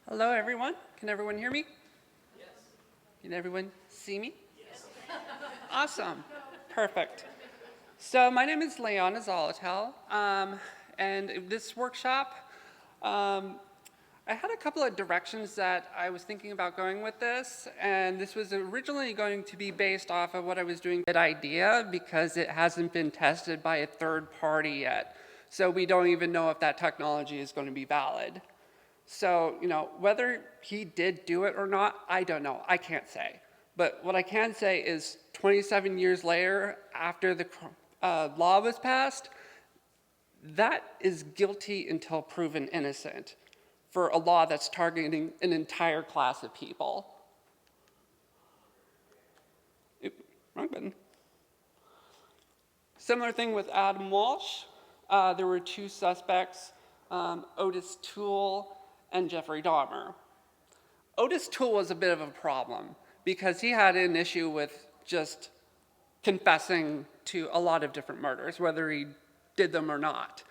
Hello, everyone. Can everyone hear me? Yes. Can everyone see me? Yes. Awesome. Perfect. So my name is Leyana Zaletel, and this workshop, I had a couple of directions that I was thinking about going with this, and this was originally going to be based off of what I was doing. Good idea, because it hasn't been tested by a third party yet. So we don't even know if that technology is going to be valid. So, whether he did do it or not, I don't know. I can't say. But what I can say is 27 years later, after the law was passed, that is guilty until proven innocent for a law that's targeting an entire class of people. Wrong button. Similar thing with Adam Walsh. There were two suspects, Otis Toole and Jeffrey Dahmer. Otis Toole was a bit of a problem because he had an issue with just confessing to a lot of different murders, whether he did them or not.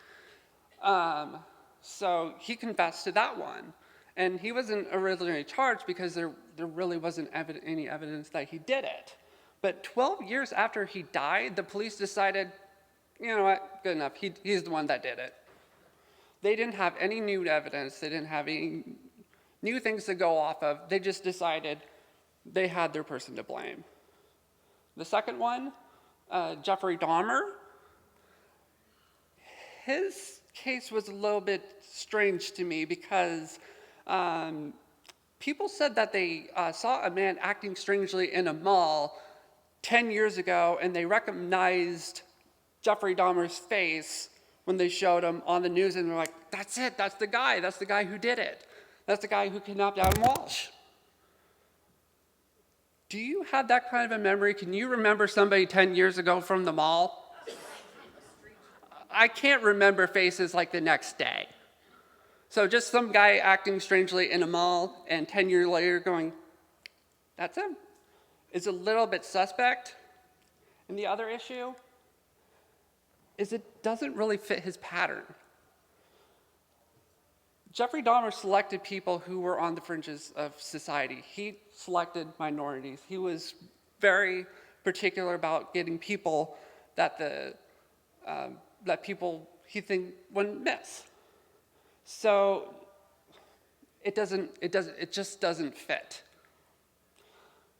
So he confessed to that one. And he wasn't originally charged because there really wasn't any evidence that he did it. But 12 years after he died, the police decided, you know what, good enough, he's the one that did it. They didn't have any new evidence. They didn't have any new things to go off of. They just decided they had their person to blame. The second one, Jeffrey Dahmer, his case was a little bit strange to me because people said that they saw a man acting strangely in a mall 10 years ago, and they recognized Jeffrey Dahmer's face when they showed him on the news, and they're like, that's it, that's the guy who did it. That's the guy who kidnapped Adam Walsh. Do you have that kind of a memory? Can you remember somebody 10 years ago from the mall? I can't remember faces like the next day. So just some guy acting strangely in a mall, and 10 years later going, that's him. It's a little bit suspect. And the other issue is it doesn't really fit his pattern. Jeffrey Dahmer selected people who were on the fringes of society. He selected minorities. He was very particular about getting people that people he think wouldn't miss. So it just doesn't fit.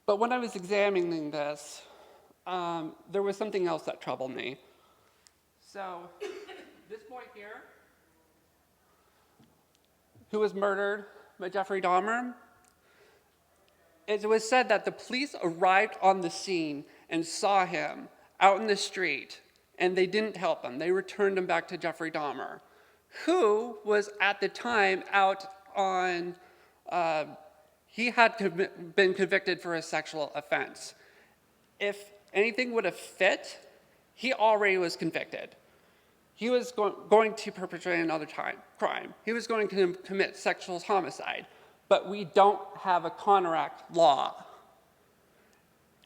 But when I was examining this, there was something else that troubled me. So this boy here, who was murdered by Jeffrey Dahmer, it was said that the police arrived on the scene and saw him out in the street, and they didn't help him. They returned him back to Jeffrey Dahmer, who was at the time out on, he had been convicted for a sexual offense. If anything would have fit, he already was convicted. He was going to perpetrate another crime. He was going to commit sexual homicide. But we don't have a Connor Act law.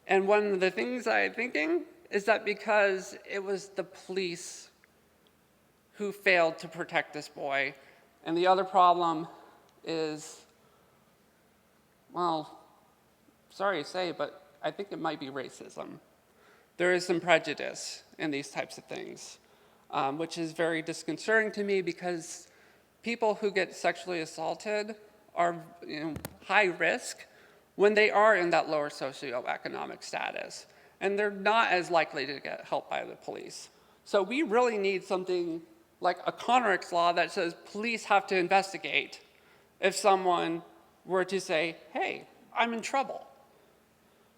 And one of the things I'm thinking is that because it was the police who failed to protect this boy, and the other problem is, well, sorry to say, but I think it might be racism. There is some prejudice in these types of things, which is very disconcerting to me because people who get sexually assaulted are high risk when they are in that lower socioeconomic status, and they're not as likely to get help by the police. So we really need something like a Connor Act law that says police have to investigate if someone were to say, hey, I'm in trouble.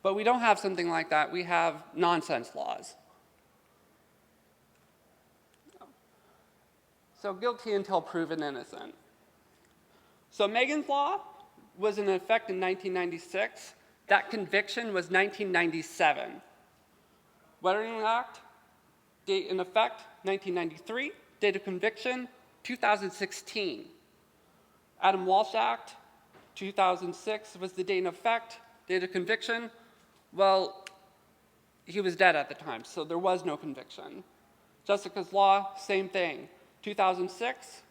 But we don't have something like that. We have nonsense laws. So guilty until proven innocent. So Megan's Law was in effect in 1996. That conviction was 1997. Wedding Act, date in effect, 1993. Date of conviction, 2016. Adam Walsh Act, 2006 was the date in effect. Date of conviction, well, he was dead at the time, so there was no conviction. Jessica's Law, same thing. 2006,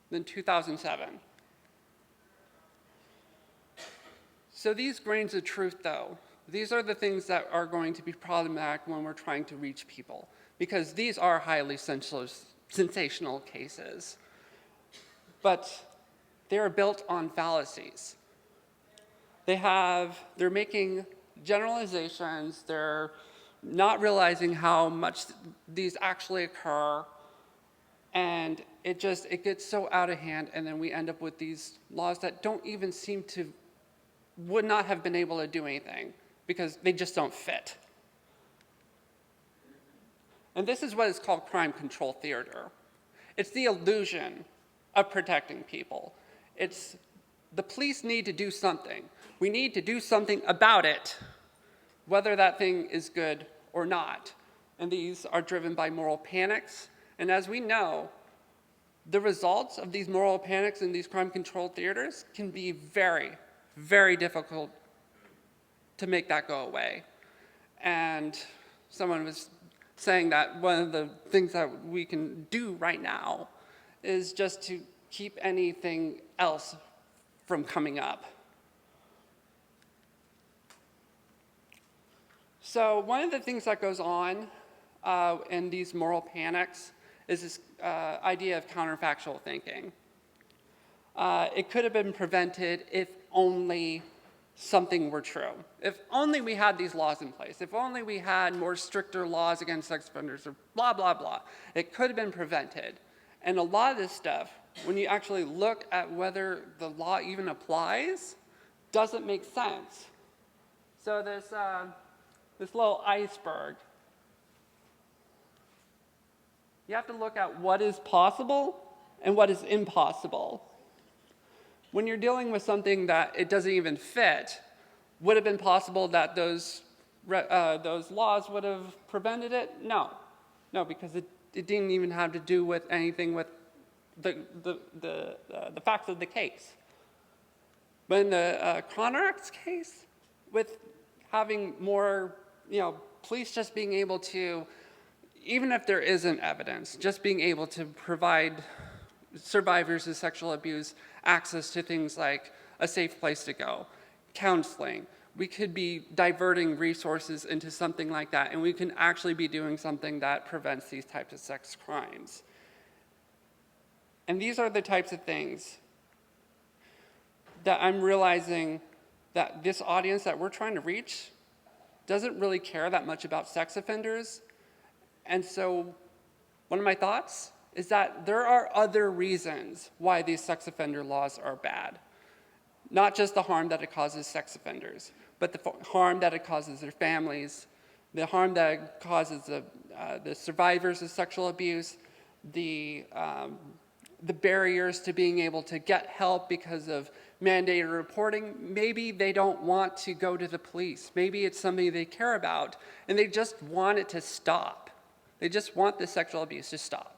then 2007. So these grains of truth, though, these are the things that are going to be problematic when we're trying to reach people, because these are highly sensational cases. But they are built on fallacies. They're making generalizations, they're not realizing how much these actually occur, and it gets so out of hand, and then we end up with these laws that don't even would not have been able to do anything because they just don't fit. And this is what is called crime control theater. It's the illusion of protecting people. It's the police need to do something. We need to do something about it, whether that thing is good or not. And these are driven by moral panics. And as we know, the results of these moral panics in these crime control theaters can be very, very difficult to make that go away. And someone was saying that one of the things that we can do right now is just to keep anything else from coming up. So one of the things that goes on in these moral panics is this idea of counterfactual thinking. It could have been prevented if only something were true. If only we had these laws in place. If only we had more stricter laws against sex offenders or blah, blah, blah. It could have been prevented. And a lot of this stuff, when you actually look at whether the law even applies, doesn't make sense. So this little iceberg, you have to look at what is possible and what is impossible. When you're dealing with something that it doesn't even fit, would it have been possible that those laws would have prevented it? No, because it didn't even have to do with anything with the facts of the case. But in the Conrac's case, with having more, police just being able to, even if there isn't evidence, just being able to provide survivors of sexual abuse access to things like a safe place to go, counseling. We could be diverting resources into something like that, and we can actually be doing something that prevents these types of sex crimes. And these are the types of things that I'm realizing that this audience that we're trying to reach doesn't really care that much about sex offenders. And so one of my thoughts is that there are other reasons why these sex offender laws are bad. Not just the harm that it causes sex offenders, but the harm that it causes their families, the harm that it causes the survivors of sexual abuse, the barriers to being able to get help because of mandated reporting. Maybe they don't want to go to the police. Maybe it's something they care about, and they just want it to stop. They just want the sexual abuse to stop.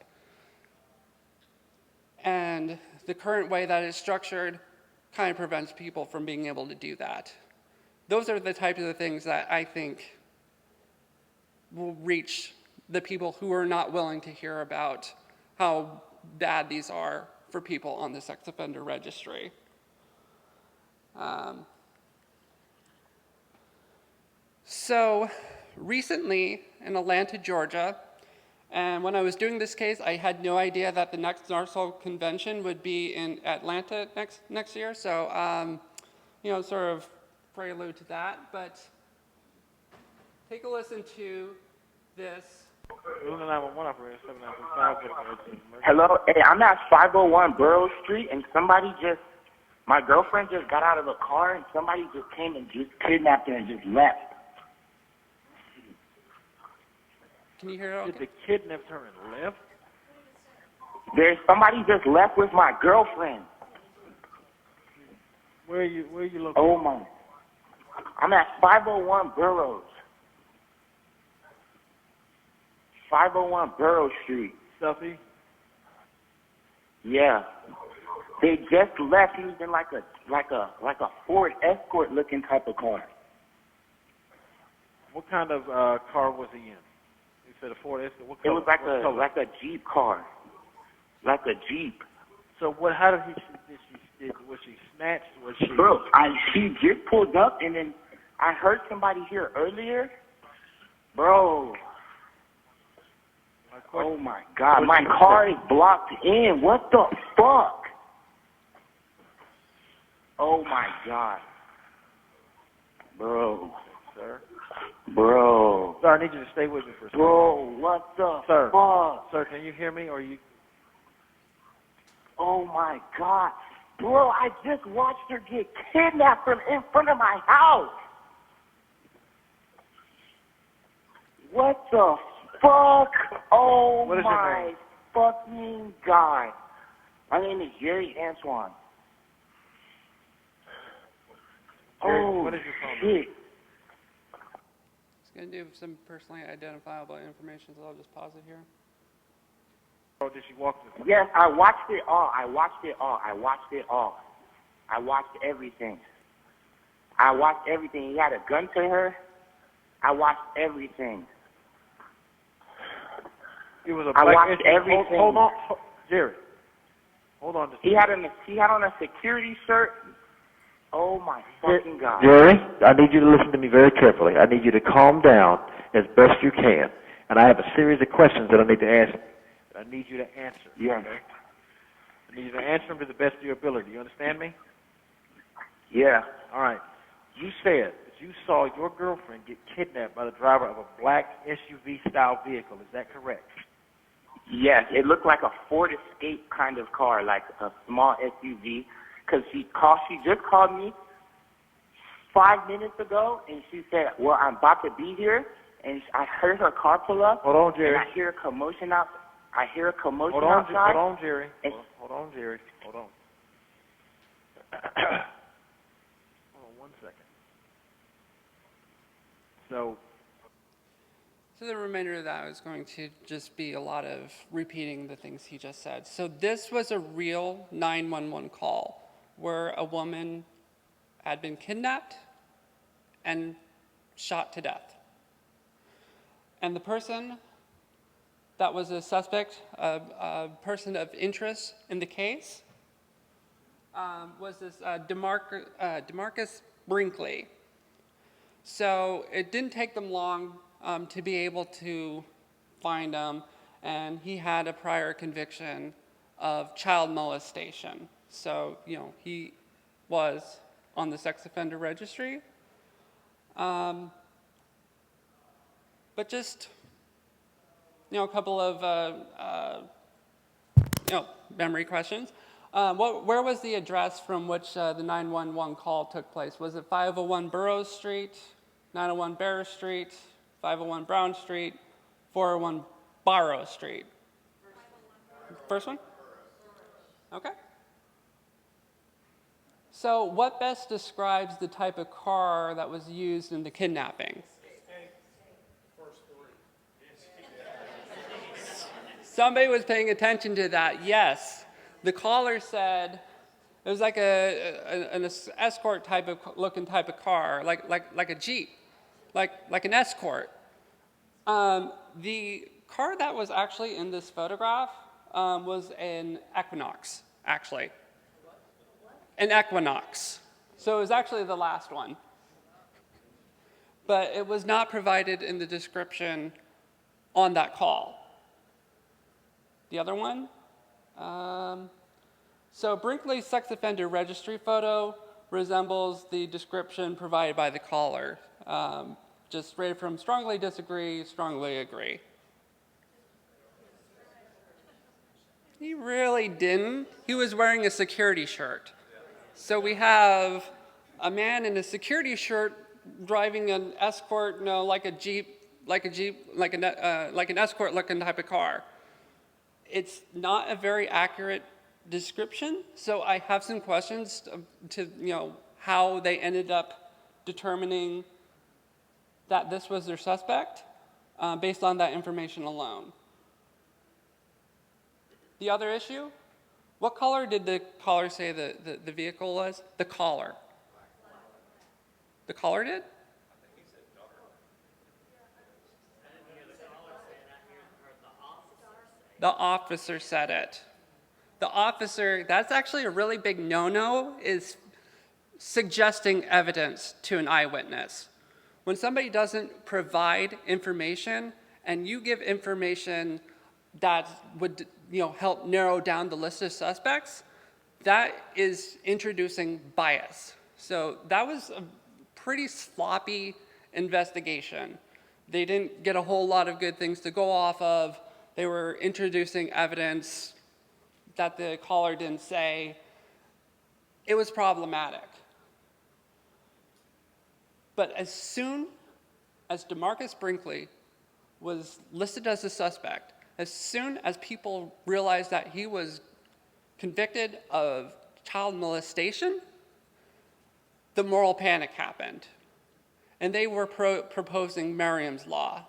And the current way that it's structured kind of prevents people from being able to do that. Those are the types of things that I think will reach the people who are not willing to hear about how bad these are for people on the sex offender registry. So recently in Atlanta, Georgia, and when I was doing this case, I had no idea that the next NARSOL convention would be in Atlanta next year. So, sort of prelude to that. But take a listen to this. Hello, hey, I'm at 501 Burroughs Street, and my girlfriend just got out of a car, and somebody just came and just kidnapped her and just left. Can you hear it? Okay. Did they kidnap her and left? Somebody just left with my girlfriend. Where are you located? Oh my! I'm at 501 Burroughs. 501 Burroughs Street. Stuffy? Yeah. They just left. He was in like a Ford Escort looking type of car. What kind of car was he in? You said a Ford Escort. What color? It was like a Jeep car. Like a Jeep. So how did Was she snatched? Was she? Bro, she just pulled up, and then I heard somebody here earlier. Bro. Oh, my God. My car is blocked in. What the fuck? Oh, my God. Bro. Sir? Bro. Sir, I need you to stay with me for a second. Bro, what the Sir. fuck? Sir, can you hear me, or you? Oh, my God. Bro, I just watched her get kidnapped from in front of my house. What the fuck? Oh, What is your my name? fucking God. My name is Jerry Antoine. Jerry, Oh, what is your phone number? shit. It's going to do some personally identifiable information, so I'll just pause it here. Oh, did she walk to the Yes, I watched it all. I watched it all. I watched everything. He had a gun to her. I watched everything. It was a I black watched SUV. everything. Hold on, Jerry. Hold on. He had on a security shirt. Oh my fucking God. Jerry, I need you to listen to me very carefully. I need you to calm down as best you can. And I have a series of questions that I need to ask. I need you to answer. Yes. Okay? I need you to answer them to the best of your ability. You understand me? Yeah. All right. You said that you saw your girlfriend get kidnapped by the driver of a black SUV-style vehicle. Is that correct? Yes, it looked like a Ford Escape kind of car, like a small SUV. Because she just called me 5 minutes ago, and she said, well, I'm about to be here. And I heard her car pull up. Hold on, Jerry. And I hear a commotion outside. Hold on, Jerry. Hold on, Jerry. Hold on. Hold on 1 second. So the remainder of that is going to just be a lot of repeating the things he just said. So this was a real 911 call where a woman had been kidnapped and shot to death. And the person that was a suspect, a person of interest in the case, was this DeMarcus Brinkley. So it didn't take them long to be able to find him, and he had a prior conviction of child molestation. So, he was on the sex offender registry. But just, a couple of, memory questions. Where was the address from which the 911 call took place? Was it 501 Burroughs Street, 901 Bear Street, 501 Brown Street, 401 Barrow Street? First one? Okay. So what best describes the type of car that was used in the kidnapping? Somebody was paying attention to that, yes. The caller said it was like an escort type of looking type of car, like a Jeep, like an escort. The car that was actually in this photograph was an Equinox, actually. An Equinox. So it was actually the last one. But it was not provided in the description on that call. The other one? So Brinkley's sex offender registry photo resembles the description provided by the caller. Just rated from strongly disagree, strongly agree. He really didn't. He was wearing a security shirt. So we have a man in a security shirt driving an escort, like an escort-looking type of car. It's not a very accurate description, so I have some questions to how they ended up determining that this was their suspect based on that information alone. The other issue, what color did the caller say the vehicle was? The caller. The caller did? The officer said it. the officer, that's actually a really big no-no, is suggesting evidence to an eyewitness. When somebody doesn't provide information and you give information that would help narrow down the list of suspects, that is introducing bias. So that was a pretty sloppy investigation. They didn't get a whole lot of good things to go off of. They were introducing evidence that the caller didn't say. It was problematic. But as soon as DeMarcus Brinkley was listed as a suspect, as soon as people realized that he was convicted of child molestation, the moral panic happened. And they were proposing Merriam's Law.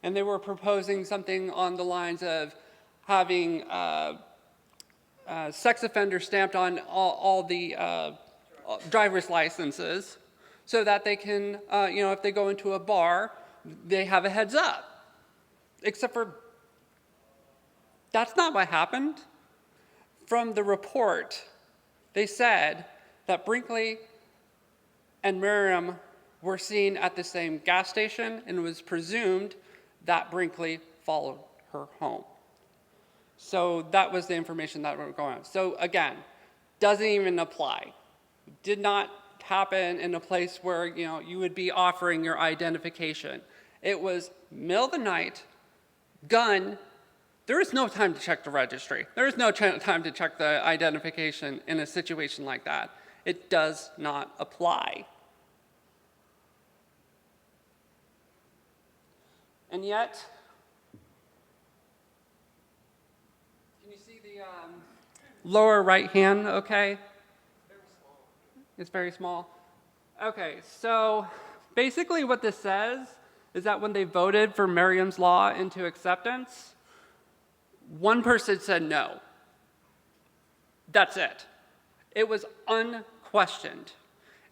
And they were proposing something on the lines of having sex offenders stamped on all the driver's licenses so that they can, if they go into a bar, they have a heads up. Except for that's not what happened. From the report, they said that Brinkley and Merriam were seen at the same gas station, and it was presumed that Brinkley followed her home. So that was the information that were going on. So again, doesn't even apply. Did not happen in a place where you would be offering your identification. It was middle of the night, gun. There is no time to check the registry. There is no time to check the identification in a situation like that. It does not apply. And yet, can you see the lower right hand, okay? Very small. It's very small. Okay, so basically what this says is that when they voted for Merriam's Law into acceptance, one person said no. That's it. It was unquestioned.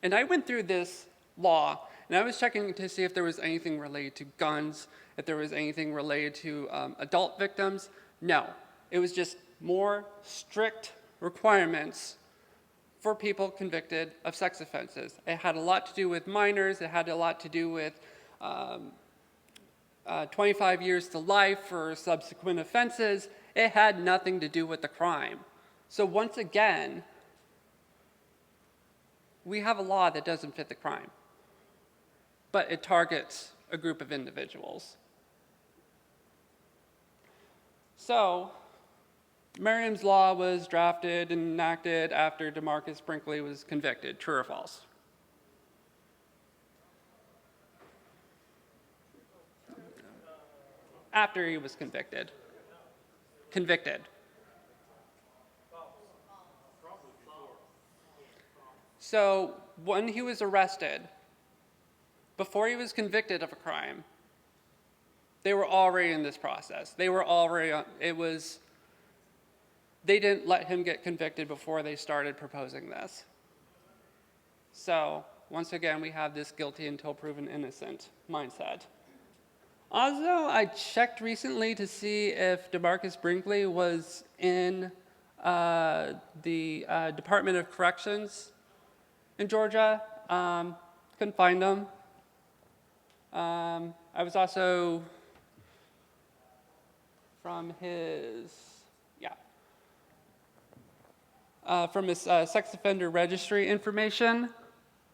And I went through this law, and I was checking to see if there was anything related to guns, if there was anything related to adult victims. No. It was just more strict requirements for people convicted of sex offenses. It had a lot to do with minors. It had a lot to do with 25 years to life for subsequent offenses. It had nothing to do with the crime. So once again, we have a law that doesn't fit the crime, but it targets a group of individuals. So Merriam's Law was drafted and enacted after DeMarcus Brinkley was convicted. True or false? After he was convicted. Convicted. So when he was arrested, before he was convicted of a crime, they were already in this process. They were already, they didn't let him get convicted before they started proposing this. So once again, we have this guilty until proven innocent mindset. Also, I checked recently to see if DeMarcus Brinkley was in the Department of Corrections in Georgia. Couldn't find him. I was also from his sex offender registry information.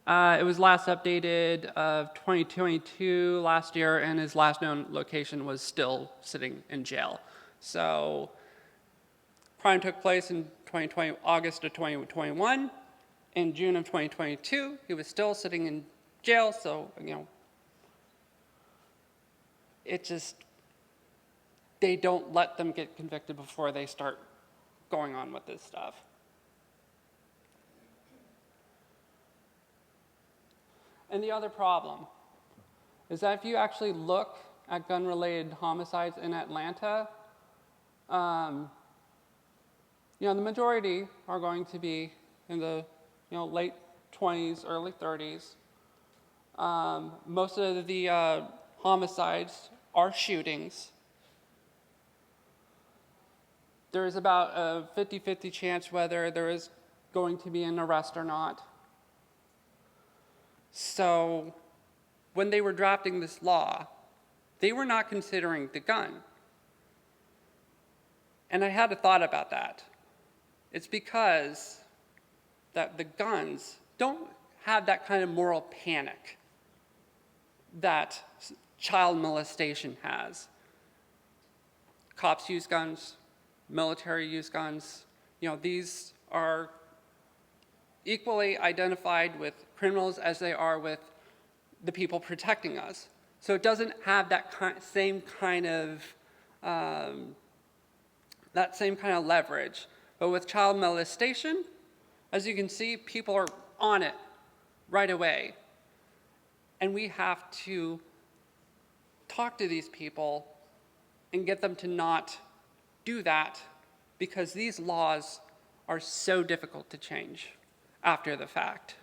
It was last updated of 2022 last year, and his last known location was still sitting in jail. So crime took place in August of 2021. In June of 2022, he was still sitting in jail, so, they don't let them get convicted before they start going on with this stuff. And the other problem is that if you actually look at gun-related homicides in Atlanta, the majority are going to be in the late 20s, early 30s. Most of the homicides are shootings. there is about a 50-50 chance whether there is going to be an arrest or not. So when they were drafting this law, they were not considering the gun. And I had a thought about that. It's because that the guns don't have that kind of moral panic that child molestation has. Cops use guns, military use guns. These are equally identified with criminals as they are with the people protecting us. So it doesn't have that same kind of leverage. But with child molestation, as you can see, people are on it right away. And we have to talk to these people and get them to not do that, because these laws are so difficult to change after the fact.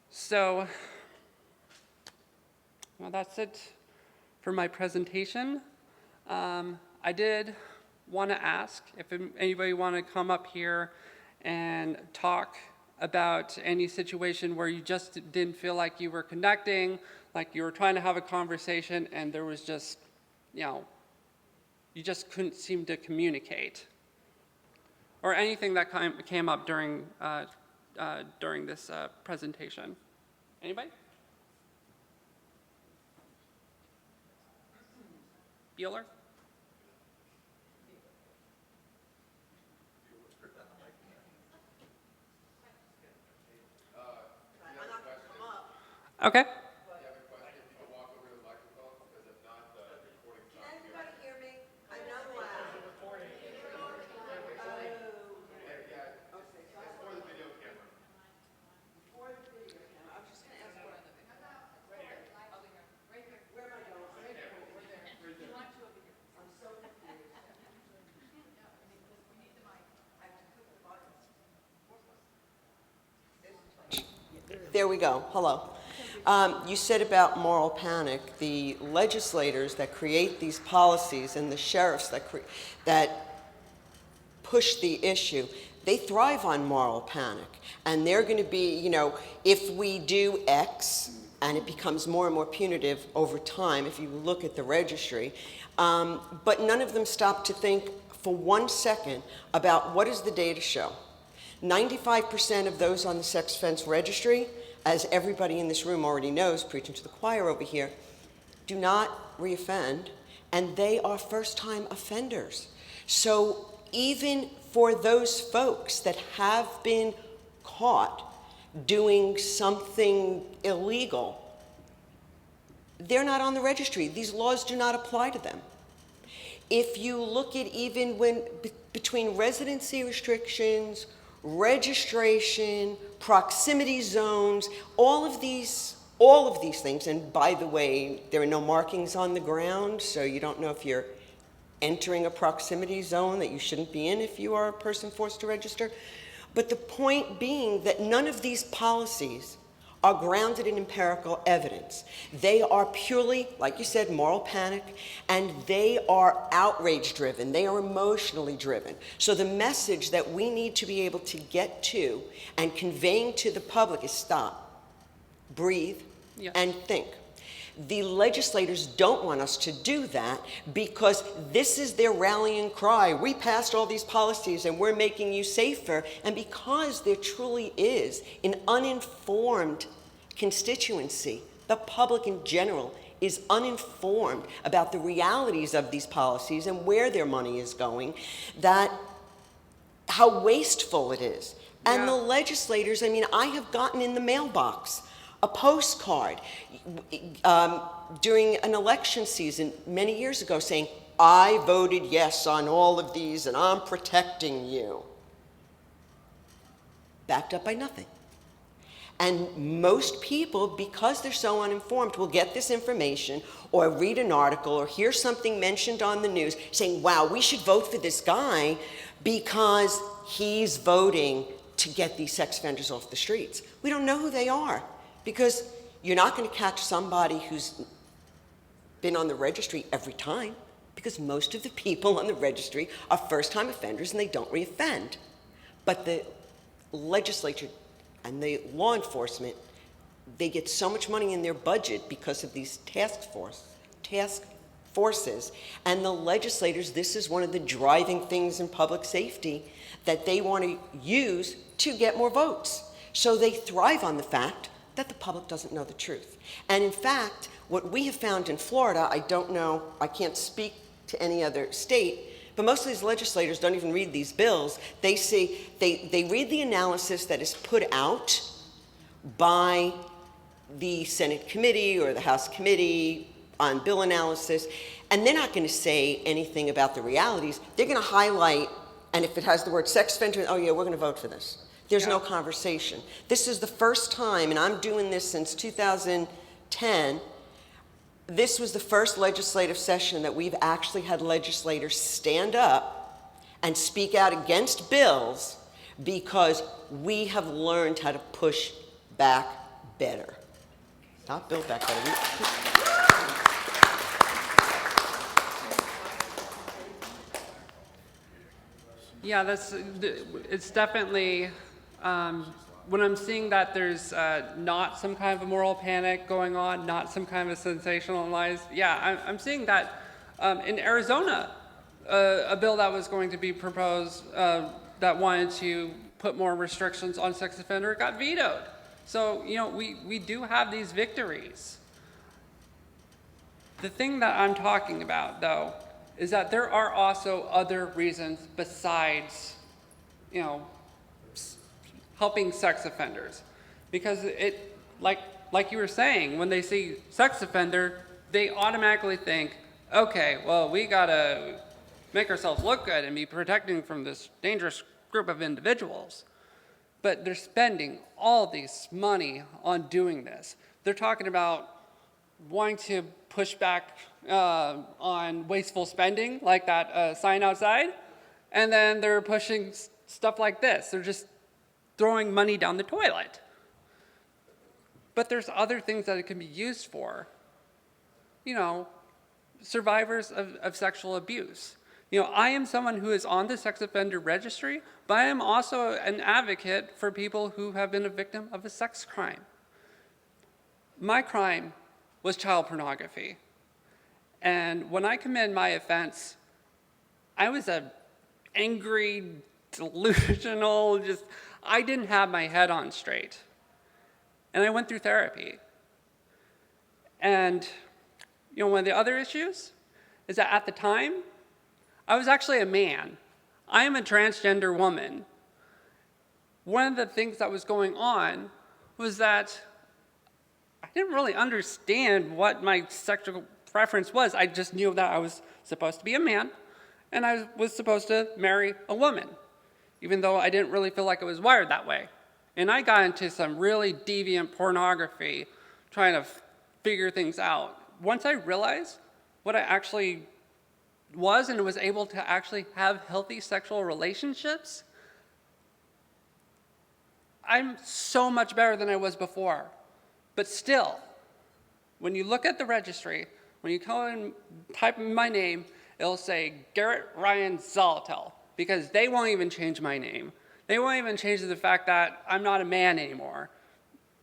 So, well, that's it for my presentation. I did want to ask if anybody want to come up here and talk about any situation where you just didn't feel like you were connecting, like you were trying to have a conversation and there was just, you just couldn't seem to communicate. Or anything that came up during this presentation. Anybody? Bueller? Okay. There we go. Hello. You said about moral panic. The legislators that create these policies and the sheriffs that push the issue, they thrive on moral panic. And they're going to be, if we do X, and it becomes more and more punitive over time if you look at the registry, but none of them stop to think for 1 second about what does the data show. 95% of those on the sex offense registry, as everybody in this room already knows, preaching to the choir over here, do not reoffend, and they are first-time offenders. So even for those folks that have been caught doing something illegal, they're not on the registry. These laws do not apply to them. If you look at even between residency restrictions, registration, proximity zones, all of these things, and by the way, there are no markings on the ground, so you don't know if you're entering a proximity zone that you shouldn't be in if you are a person forced to register. But the point being that none of these policies are grounded in empirical evidence. They are purely, like you said, moral panic, and they are outrage driven. They are emotionally driven. So the message that we need to be able to get to and conveying to the public is stop, breathe, Yes. and think. The legislators don't want us to do that because this is their rallying cry. We passed all these policies and we're making you safer. And because there truly is an uninformed constituency, the public in general is uninformed about the realities of these policies and where their money is going, that how wasteful it is. And the legislators, I have gotten in the mailbox a postcard during an election season many years ago saying, I voted yes on all of these and I'm protecting you. Backed up by nothing. And most people, because they're so uninformed, will get this information or read an article or hear something mentioned on the news saying, wow, we should vote for this guy because he's voting to get these sex offenders off the streets. We don't know who they are. Because you're not going to catch somebody who's been on the registry every time, because most of the people on the registry are first-time offenders and they don't reoffend. But the legislature and the law enforcement, they get so much money in their budget because of these task forces, and the legislators, this is one of the driving things in public safety that they want to use to get more votes. So they thrive on the fact that the public doesn't know the truth. And in fact, what we have found in Florida, I don't know, I can't speak to any other state, but most of these legislators don't even read these bills. They read the analysis that is put out by the Senate committee or the House committee on bill analysis, and they're not going to say anything about the realities. They're going to highlight, and if it has the word sex offender, oh yeah, we're going to vote for this. There's no conversation. This is the first time, and I'm doing this since 2010, this was the first legislative session that we've actually had legislators stand up and speak out against bills because we have learned how to push back better. Not build back better. Yeah, it's definitely, when I'm seeing that there's not some kind of a moral panic going on, not some kind of a sensationalized, yeah, I'm seeing that in Arizona, a bill that was going to be proposed that wanted to put more restrictions on sex offender got vetoed. So, you know, we do have these victories. The thing that I'm talking about, though, is that there are also other reasons besides, you know, helping sex offenders. Because it, like you were saying, when they see sex offender, they automatically think, okay, well, we gotta make ourselves look good and be protecting from this dangerous group of individuals. But they're spending all this money on doing this. They're talking about wanting to push back on wasteful spending, like that sign outside, and then they're pushing stuff like this. They're just throwing money down the toilet. But there's other things that it can be used for. You know, survivors of sexual abuse. You know, I am someone who is on the sex offender registry, but I am also an advocate for people who have been a victim of a sex crime. My crime was child pornography. And when I committed my offense, I was a angry, delusional, I didn't have my head on straight. And I went through therapy. And, you know, one of the other issues is that at the time, I was actually a man. I am a transgender woman. One of the things that was going on was that I didn't really understand what my sexual preference was. I just knew that I was supposed to be a man, and I was supposed to marry a woman, even though I didn't really feel like I was wired that way. And I got into some really deviant pornography, trying to figure things out. Once I realized what I actually was and was able to actually have healthy sexual relationships, I'm so much better than I was before. But still, when you look at the registry, when you go and type in my name, it'll say Garrett Ryan Zaletel, because they won't even change my name. They won't even change the fact that I'm not a man anymore.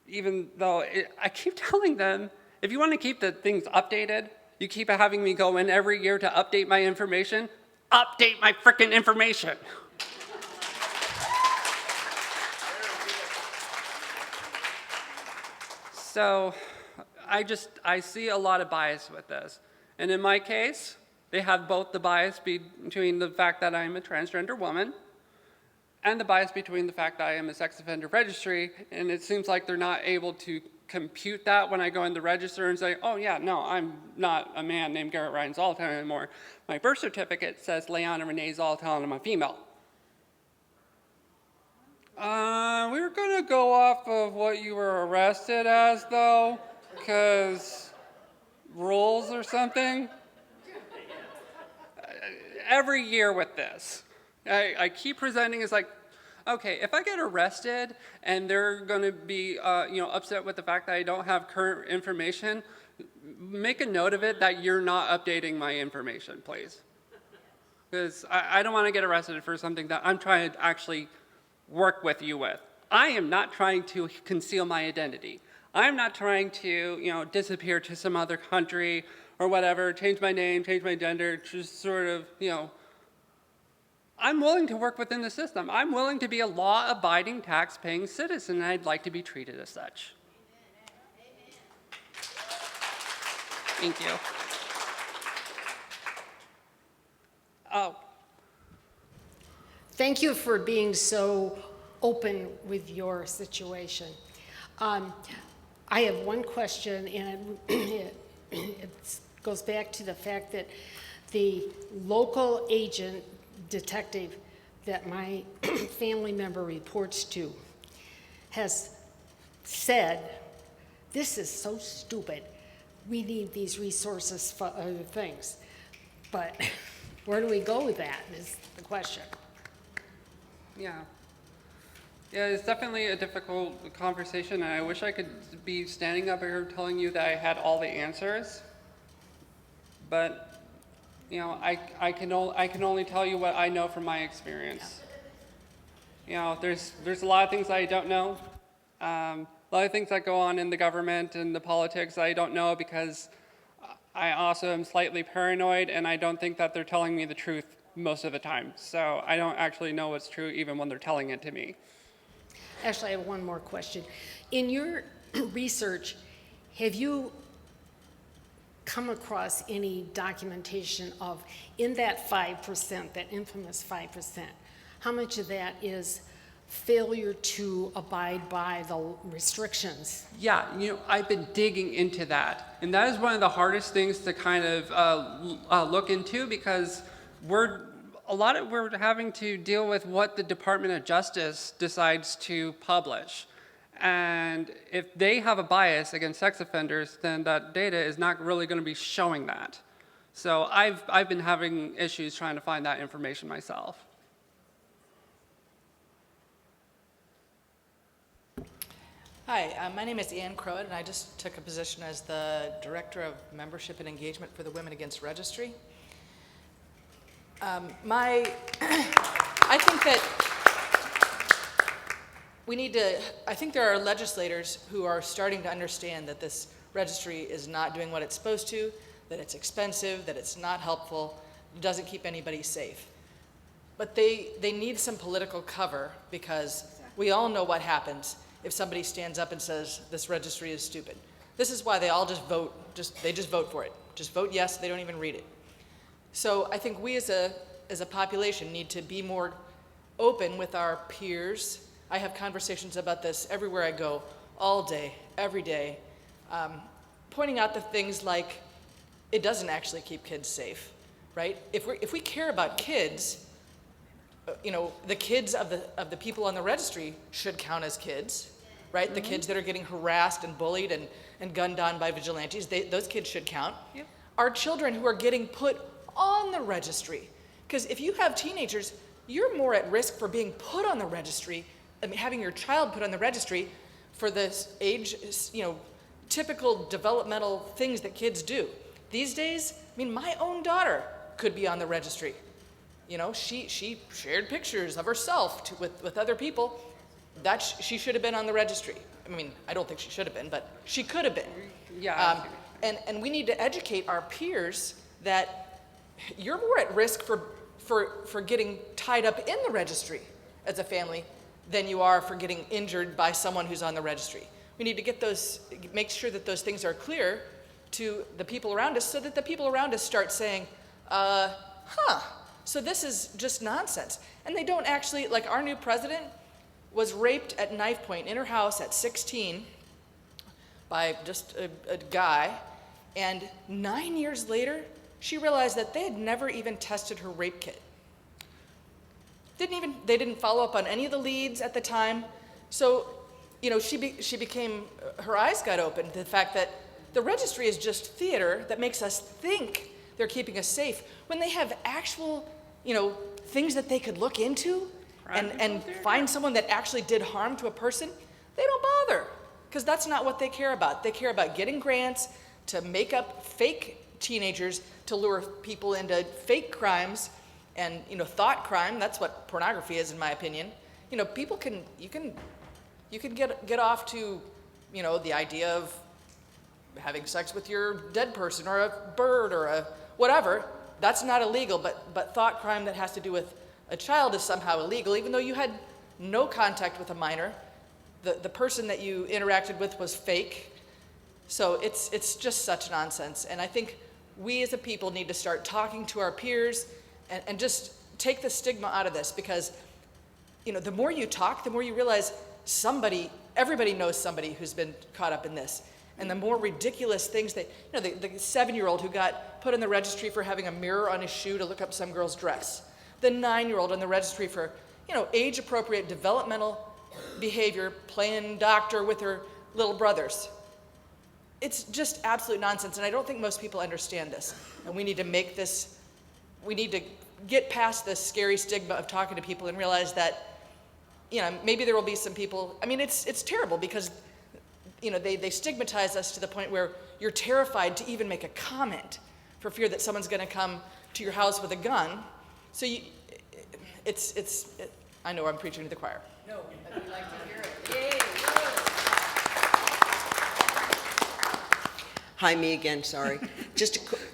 Even though I keep telling them, if you want to keep the things updated, you keep having me go in every year to update my information, update my frickin' information. So I see a lot of bias with this. And in my case, they have both the bias between the fact that I'm a transgender woman and the bias between the fact that I am a sex offender registry, and it seems like they're not able to compute that when I go in the register and say, oh yeah, no, I'm not a man named Garrett Ryan Zaletel anymore. My birth certificate says Leyana Renee Zaletel and I'm a female. We're gonna go off of what you were arrested as though, because rules or something. Every year with this, I keep presenting as like, okay, if I get arrested and they're going to be, upset with the fact that I don't have current information, make a note of it that you're not updating my information, please. Because I don't want to get arrested for something that I'm trying to actually work with you with. I am not trying to conceal my identity. I'm not trying to, disappear to some other country or whatever, change my name, change my gender, just sort of, I'm willing to work within the system. I'm willing to be a law-abiding, tax-paying citizen, and I'd like to be treated as such. Thank you. Oh. Thank you for being so open with your situation. I have one question, and it goes back to the fact that the local agent detective that my family member reports to has said, this is so stupid. We need these resources for other things. But where do we go with that is the question. Yeah. Yeah, it's definitely a difficult conversation, and I wish I could be standing up here telling you that I had all the answers. But, I can only tell you what I know from my experience. There's a lot of things I don't know. A lot of things that go on in the government and the politics I don't know because I also am slightly paranoid, and I don't think that they're telling me the truth most of the time. So I don't actually know what's true even when they're telling it to me. Actually, I have one more question. In your research, have you come across any documentation of, in that 5%, that infamous 5%, how much of that is failure to abide by the restrictions? Yeah, I've been digging into that. And that is one of the hardest things to kind of look into because we're having to deal with what the Department of Justice decides to publish. And if they have a bias against sex offenders, then that data is not really going to be showing that. So I've been having issues trying to find that information myself. Hi, my name is Ann Crowett, and I just took a position as the Director of Membership and Engagement for the Women Against Registry. I think that I think there are legislators who are starting to understand that this registry is not doing what it's supposed to, that it's expensive, that it's not helpful, doesn't keep anybody safe. But they need some political cover because we all know what happens if somebody stands up and says, this registry is stupid. This is why they all just vote, they just vote for it. Just vote yes, they don't even read it. So I think we as a population need to be more open with our peers. I have conversations about this everywhere I go, all day, every day, pointing out the things like it doesn't actually keep kids safe, right? If we care about kids, the kids of the people on the registry should count as kids, right? Mm-hmm. The kids that are getting harassed and bullied and gunned on by vigilantes, those kids should count. Yep. Our children who are getting put on the registry, because if you have teenagers, you're more at risk for being put on the registry, having your child put on the registry for this age, typical developmental things that kids do. These days, my own daughter could be on the registry. She shared pictures of herself with other people. She should have been on the registry. I don't think she should have been, but she could have been. Yeah. And we need to educate our peers that you're more at risk for getting tied up in the registry as a family than you are for getting injured by someone who's on the registry. We need to make sure that those things are clear to the people around us so that the people around us start saying, so this is just nonsense. And they don't actually, like our new president was raped at knife point in her house at 16 by just a guy. And 9 years later, she realized that they had never even tested her rape kit. They didn't follow up on any of the leads at the time. So, she became, her eyes got opened to the fact that the registry is just theater that makes us think they're keeping us safe when they have actual, things that they could look into and find someone that actually did harm to a person, they don't bother, because that's not what they care about. They care about getting grants to make up fake teenagers to lure people into fake crimes and, thought crime. That's what pornography is, in my opinion. People you can get off to, the idea of having sex with your dead person or a bird or a whatever. That's not illegal, but thought crime that has to do with a child is somehow illegal, even though you had no contact with a minor. The person that you interacted with was fake. So it's just such nonsense. And I think we as a people need to start talking to our peers and just take the stigma out of this, because the more you talk, the more you realize everybody knows somebody who's been caught up in this. And the more ridiculous things the 7-year-old who got put in the registry for having a mirror on his shoe to look up some girl's dress. The 9-year-old on the registry for, age-appropriate developmental behavior, playing doctor with her little brothers. It's just absolute nonsense, and I don't think most people understand this. And we need to get past this scary stigma of talking to people and realize that, maybe there will be some people, it's terrible because they stigmatize us to the point where you're terrified to even make a comment for fear that someone's going to come to your house with a gun. So I know I'm preaching to the choir. No, but we'd like to hear it. Yay! Hi, me again, sorry.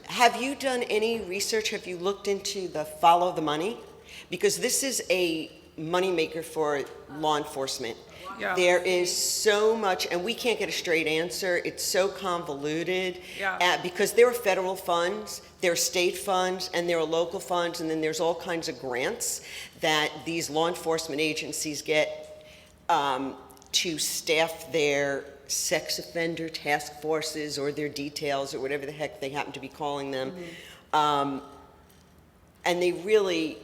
Have you done any research? Have you looked into the follow the money? Because this is a moneymaker for law enforcement. Yeah. There is so much, and we can't get a straight answer. It's so convoluted. Yeah. Because there are federal funds, there are state funds, and there are local funds, and then there's all kinds of grants that these law enforcement agencies get to staff their sex offender task forces or their details or whatever the heck they happen to be calling them. And they really,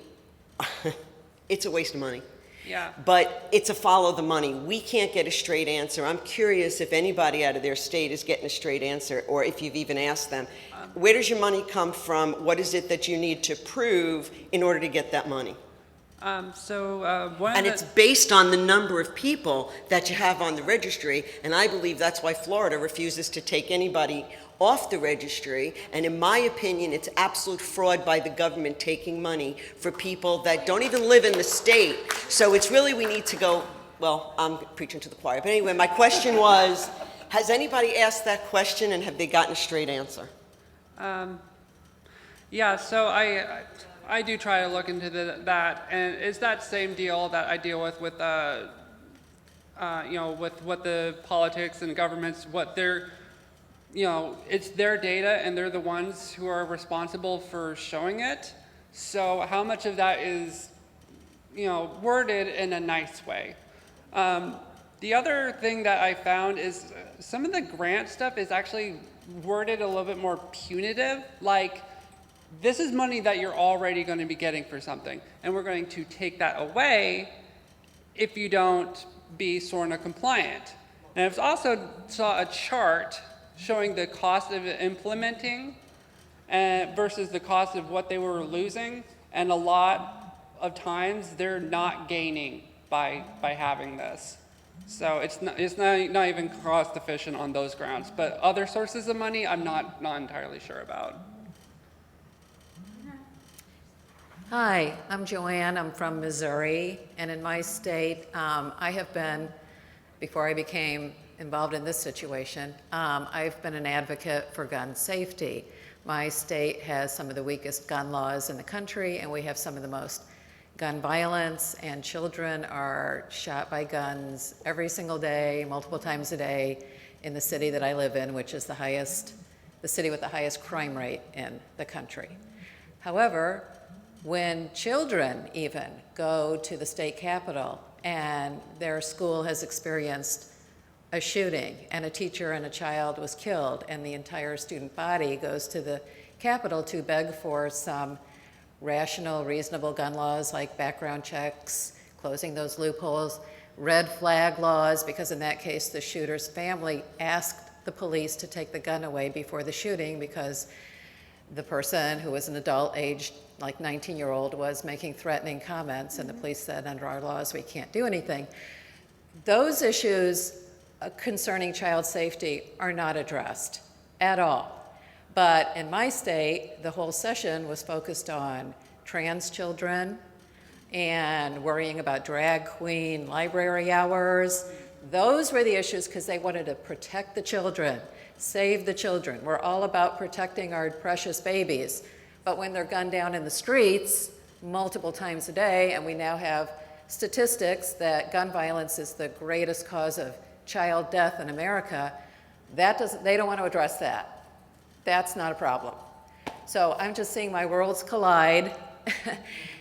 it's a waste of money. Yeah. But it's a follow the money. We can't get a straight answer. I'm curious if anybody out of their state is getting a straight answer, or if you've even asked them, where does your money come from? What is it that you need to prove in order to get that money? And it's based on the number of people that you have on the registry, and I believe that's why Florida refuses to take anybody off the registry, and in my opinion, it's absolute fraud by the government taking money for people that don't even live in the state. So it's really, we need to go, well, I'm preaching to the choir. But anyway, my question was, has anybody asked that question and have they gotten a straight answer? Yeah, so I do try to look into that, and it's that same deal that I deal with with what the politics and governments, what they're, it's their data and they're the ones who are responsible for showing it. So how much of that is, worded in a nice way? The other thing that I found is some of the grant stuff is actually worded a little bit more punitive, like, this is money that you're already going to be getting for something, and we're going to take that away if you don't be SORNA compliant. And I've also saw a chart showing the cost of implementing versus the cost of what they were losing, and a lot of times they're not gaining by having this. So it's not even cost efficient on those grounds. But other sources of money, I'm not entirely sure about. Hi, I'm Joanne. I'm from Missouri, and in my state, I have been, before I became involved in this situation, I've been an advocate for gun safety. My state has some of the weakest gun laws in the country, and we have some of the most gun violence, and children are shot by guns every single day, multiple times a day, in the city that I live in, which is the city with the highest crime rate in the country. However, when children even go to the state capitol and their school has experienced a shooting and a teacher and a child was killed, and the entire student body goes to the capitol to beg for some rational, reasonable gun laws like background checks, closing those loopholes, red flag laws, because in that case the shooter's family asked the police to take the gun away before the shooting because the person who was an adult aged like 19-year-old was making threatening comments, and the police said, under our laws, we can't do anything. Those issues concerning child safety are not addressed at all. But in my state, the whole session was focused on trans children and worrying about drag queen library hours. Those were the issues because they wanted to protect the children, save the children. We're all about protecting our precious babies. But when they're gunned down in the streets multiple times a day, and we now have statistics that gun violence is the greatest cause of child death in America, they don't want to address that. That's not a problem. So I'm just seeing my worlds collide,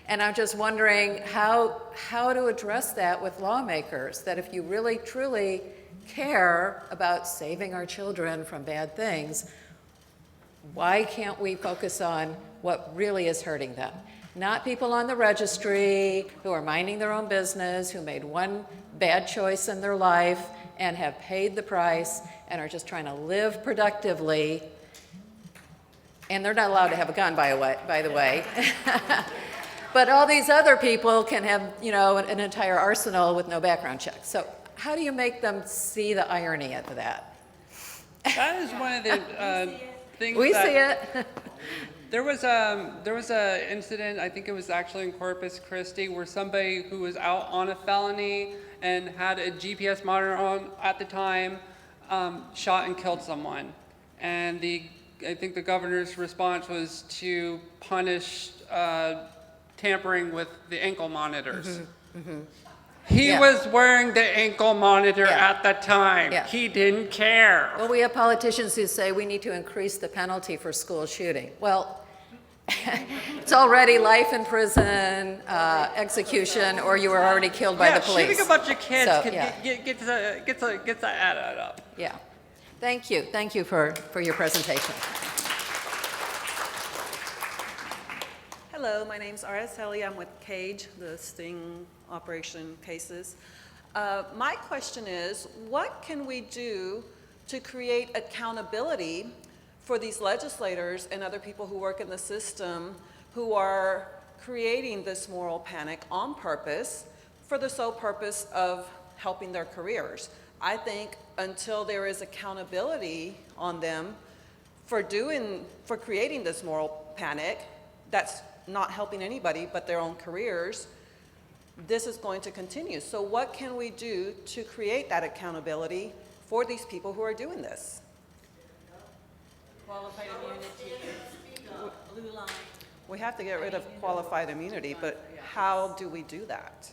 and I'm just wondering how to address that with lawmakers, that if you really, truly care about saving our children from bad things, why can't we focus on what really is hurting them? Not people on the registry who are minding their own business, who made one bad choice in their life and have paid the price and are just trying to live productively. And they're not allowed to have a gun, by the way. But all these other people can have, you know, an entire arsenal with no background checks. So how do you make them see the irony of that? That is one of the things We that... see it. There was a incident, I think it was actually in Corpus Christi, where somebody who was out on a felony and had a GPS monitor on at the time shot and killed someone. And I think the governor's response was to punish tampering with the ankle monitors. Mm-hmm. Mm-hmm. He Yeah. was wearing the ankle monitor Yeah. at the time. Yeah. He didn't care. Well, we have politicians who say we need to increase the penalty for school shooting. Well, it's already life in prison, execution, or you were already killed by the police. Shooting a bunch of kids So, can yeah. gets that added up. Yeah. Thank you. Thank you for your presentation. Hello, my name's Araceli. I'm with CAGE, the sting operation cases. My question is, what can we do to create accountability for these legislators and other people who work in the system who are creating this moral panic on purpose for the sole purpose of helping their careers? I think until there is accountability on them for creating this moral panic, that's not helping anybody but their own careers, this is going to continue. So what can we do to create that accountability for these people who are doing this? Qualified immunity. Blue line. We have to get rid of qualified immunity, but how do we do that?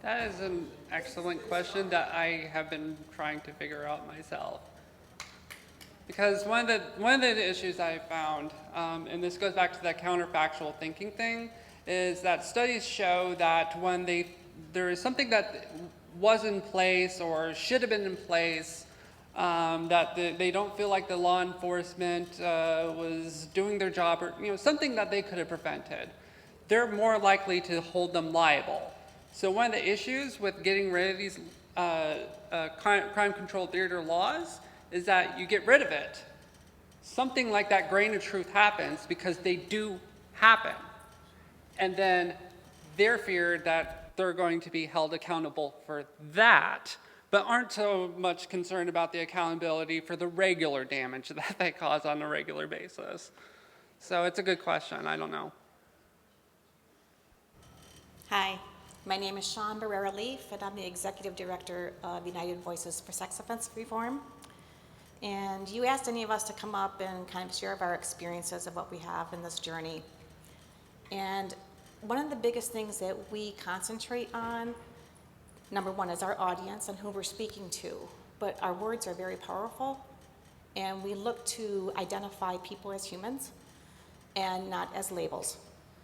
That is an excellent question that I have been trying to figure out myself. Because one of the issues I found, and this goes back to that counterfactual thinking thing, is that studies show that when there is something that was in place or should have been in place, that they don't feel like the law enforcement was doing their job, or something that they could have prevented, they're more likely to hold them liable. So one of the issues with getting rid of these crime control theater laws is that you get rid of it. Something like that grain of truth happens because they do happen. And then they're feared that they're going to be held accountable for that, but aren't so much concerned about the accountability for the regular damage that they cause on a regular basis. So it's a good question. I don't know. Hi, my name is Sean Barrera-Leaf, and I'm the Executive Director of United Voices for Sex Offense Reform. And you asked any of us to come up and kind of share of our experiences of what we have in this journey. And one of the biggest things that we concentrate on, number one, is our audience and who we're speaking to. But our words are very powerful, and we look to identify people as humans and not as labels.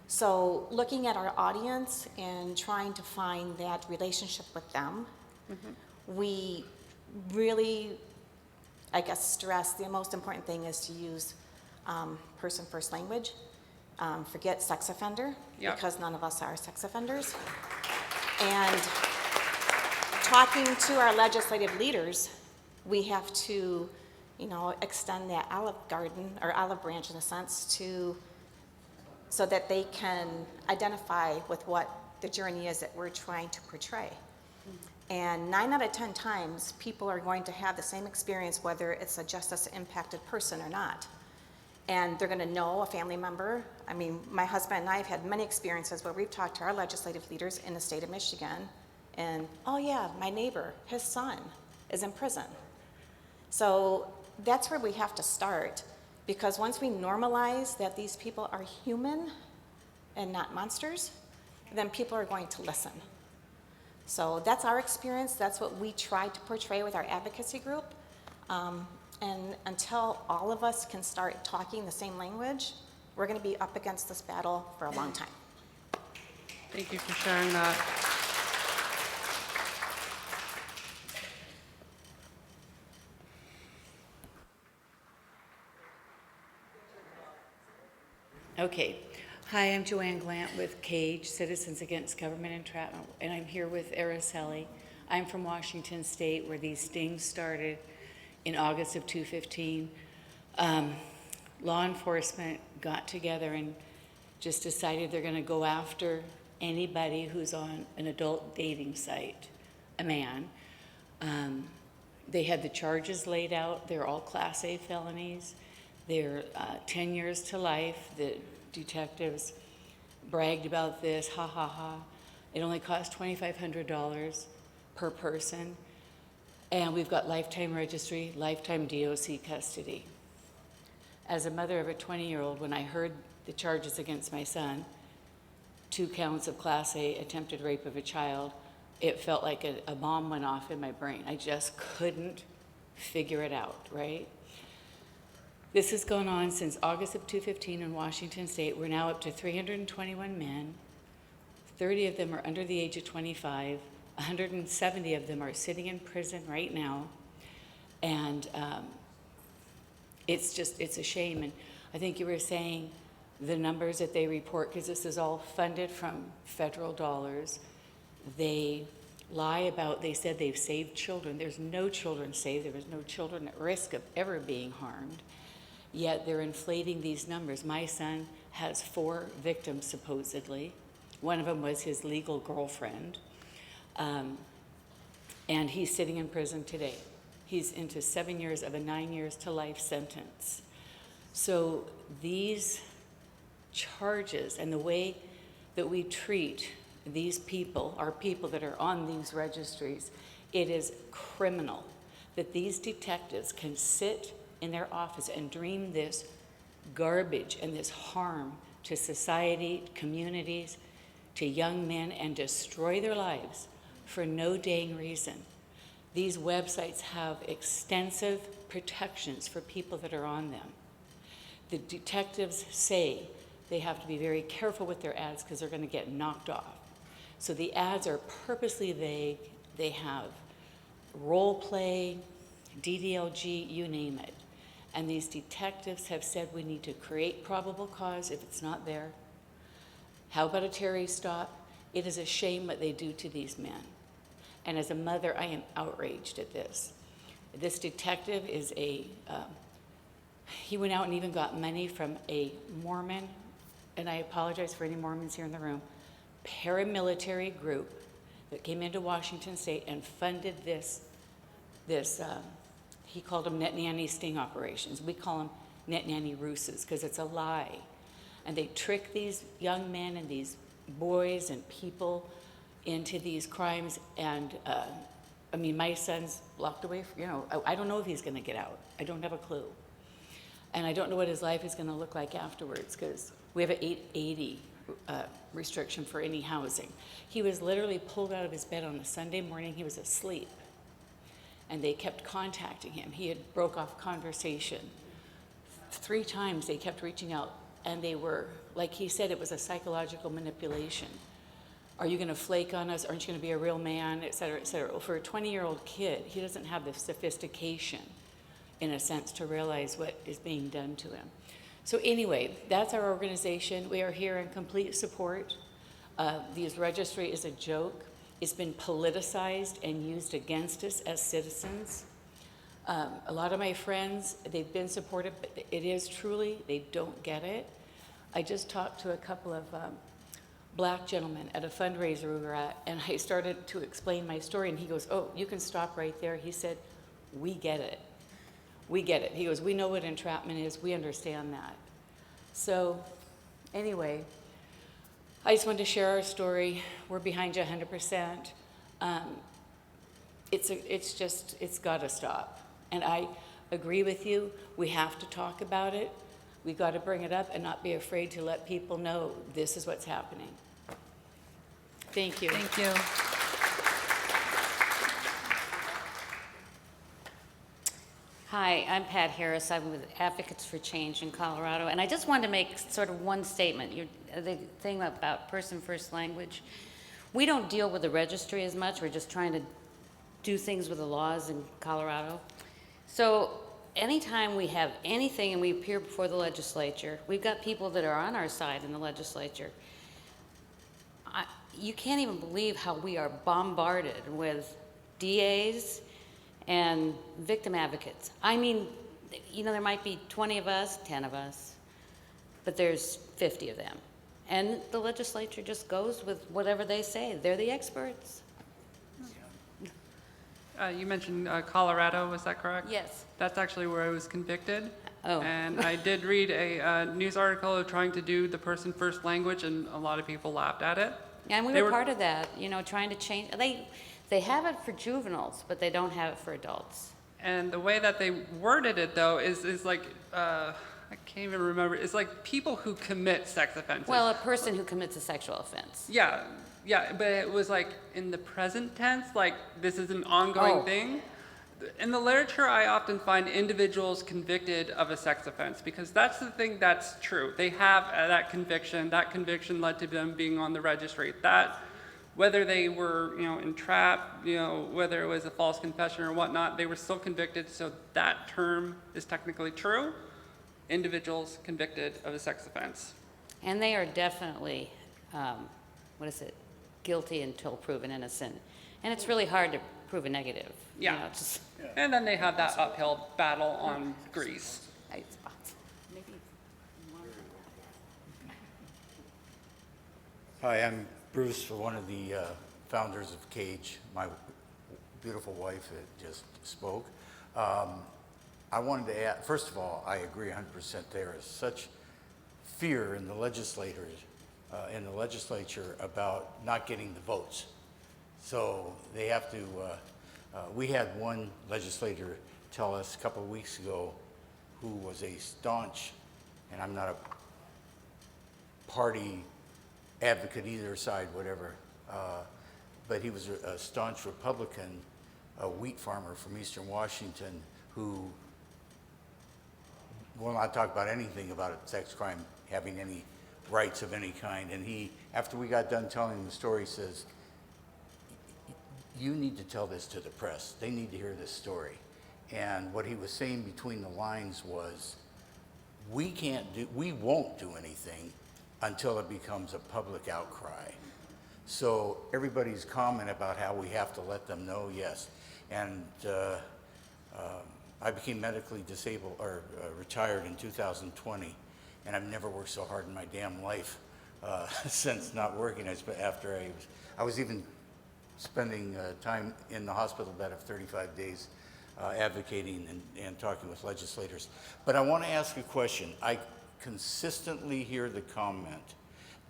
So looking at our audience and trying to find that relationship with them, we really, I guess, stress the most important thing is to use person first language. Forget sex offender, because none of us are sex offenders. And talking to our legislative leaders, we have to, extend that olive garden or olive branch in a sense so that they can identify with what the journey is that we're trying to portray. And 9 out of 10 times, people are going to have the same experience, whether it's a justice impacted person or not. And they're going to know a family member. I mean, my husband and I have had many experiences where we've talked to our legislative leaders in the state of Michigan, and, oh yeah, my neighbor, his son is in prison. So that's where we have to start, because once we normalize that these people are human and not monsters, then people are going to listen. So that's our experience. That's what we try to portray with our advocacy group. And until all of us can start talking the same language, we're going to be up against this battle for a long time. Thank you for sharing that. Okay. Hi, I'm Joanne Glant with CAGE, Citizens Against Government Entrapment, and I'm here with Araceli. I'm from Washington State, where these stings started in August of 2015. Law enforcement got together and just decided they're going to go after anybody who's on an adult dating site, a man. They had the charges laid out. They're all Class A felonies. They're 10 years to life. The detectives bragged about this, ha ha ha. It only costs $2,500 per person. And we've got lifetime registry, lifetime DOC custody. As a mother of a 20-year-old, when I heard the charges against my son, 2 counts of Class A attempted rape of a child, it felt like a bomb went off in my brain. I just couldn't figure it out, right? This has gone on since August of 2015 in Washington State. We're now up to 321 men. 30 of them are under the age of 25. 170 of them are sitting in prison right now. And it's a shame. And I think you were saying the numbers that they report, because this is all funded from federal dollars, they lie about, they said they've saved children. There's no children saved. There was no children at risk of ever being harmed. Yet they're inflating these numbers. My son has 4 victims, supposedly. One of them was his legal girlfriend. And he's sitting in prison today. He's into 7 years of a 9 years to life sentence. So these charges and the way that we treat these people, our people that are on these registries, it is criminal that these detectives can sit in their office and dream this garbage and this harm to society, communities, to young men, and destroy their lives for no dang reason. These websites have extensive protections for people that are on them. The detectives say they have to be very careful with their ads because they're going to get knocked off. So the ads are purposely vague. They have role play, DDLG, you name it. And these detectives have said we need to create probable cause if it's not there. How about a Terry stop? It is a shame what they do to these men. And as a mother, I am outraged at this. This detective is he went out and even got money from a Mormon, and I apologize for any Mormons here in the room, paramilitary group that came into Washington State and funded this he called them net nanny sting operations. We call them net nanny ruses because it's a lie. And they trick these young men and these boys and people into these crimes. And I mean, my son's locked away, I don't know if he's gonna get out. I don't have a clue. And I don't know what his life is gonna look like afterwards because we have an 880 restriction for any housing. He was literally pulled out of his bed on a Sunday morning. He was asleep. And they kept contacting him. He had broke off conversation. 3 times they kept reaching out, and they were, like he said, it was a psychological manipulation. Are you gonna flake on us? Aren't you gonna be a real man, et cetera, et cetera. Well, for a 20-year-old kid, he doesn't have the sophistication, in a sense, to realize what is being done to him. So anyway, that's our organization. We are here in complete support. This registry is a joke. It's been politicized and used against us as citizens. A lot of my friends, they've been supportive, but it is truly, they don't get it. I just talked to a couple of black gentlemen at a fundraiser we were at, and I started to explain my story, and he goes, "Oh, you can stop right there." He said, "We get it. We get it." He goes, "We know what entrapment is. We understand that." So anyway, I just wanted to share our story. We're behind you 100%. It's got to stop. And I agree with you. We have to talk about it. We got to bring it up and not be afraid to let people know this is what's happening. Thank you. Thank you. Hi, I'm Pat Harris. I'm with Advocates for Change in Colorado, and I just wanted to make sort of one statement. The thing about person-first language, we don't deal with the registry as much. We're just trying to do things with the laws in Colorado. So anytime we have anything and we appear before the legislature, we've got people that are on our side in the legislature. You can't even believe how we are bombarded with DAs and victim advocates. I mean, you know, there might be 20 of us, 10 of us, but there's 50 of them. And the legislature just goes with whatever they say. They're the experts. You mentioned Colorado, is that correct? Yes. That's actually where I was convicted. Oh. And I did read a news article of trying to do the person-first language, and a lot of people laughed at it. And we were part of that, you know, trying to change. They have it for juveniles, but they don't have it for adults. And the way that they worded it, though, is like, I can't even remember. It's like people who commit sex offenses. Well, a person who commits a sexual offense. Yeah, but it was like in the present tense, like this is an ongoing thing. In the literature, I often find individuals convicted of a sex offense because that's the thing that's true. They have that conviction. That conviction led to them being on the registry. That, whether they were, you know, entrapped, you know, whether it was a false confession or whatnot, they were still convicted. So that term is technically true. Individuals convicted of a sex offense. And they are definitely, guilty until proven innocent. And it's really hard to prove a negative. Yeah. You know, just And then they have that uphill battle on Greece. Hi, I'm Bruce, one of the founders of CAGE. My beautiful wife just spoke. I wanted to add, first of all, I agree 100%. There is such fear in the legislators, in the legislature about not getting the votes. So they have to, we had one legislator tell us a couple of weeks ago who was a staunch, and I'm not a party advocate either side, whatever, but he was a staunch Republican, a wheat farmer from Eastern Washington who will not talk about anything about a sex crime having any rights of any kind. And he, after we got done telling him the story, says, "You need to tell this to the press. They need to hear this story." And what he was saying between the lines was, we won't do anything until it becomes a public outcry. So everybody's comment about how we have to let them know, yes. And I became medically disabled or retired in 2020, and I've never worked so hard in my damn life since not working. After I was even spending time in the hospital bed of 35 days advocating and talking with legislators. But I want to ask a question. I consistently hear the comment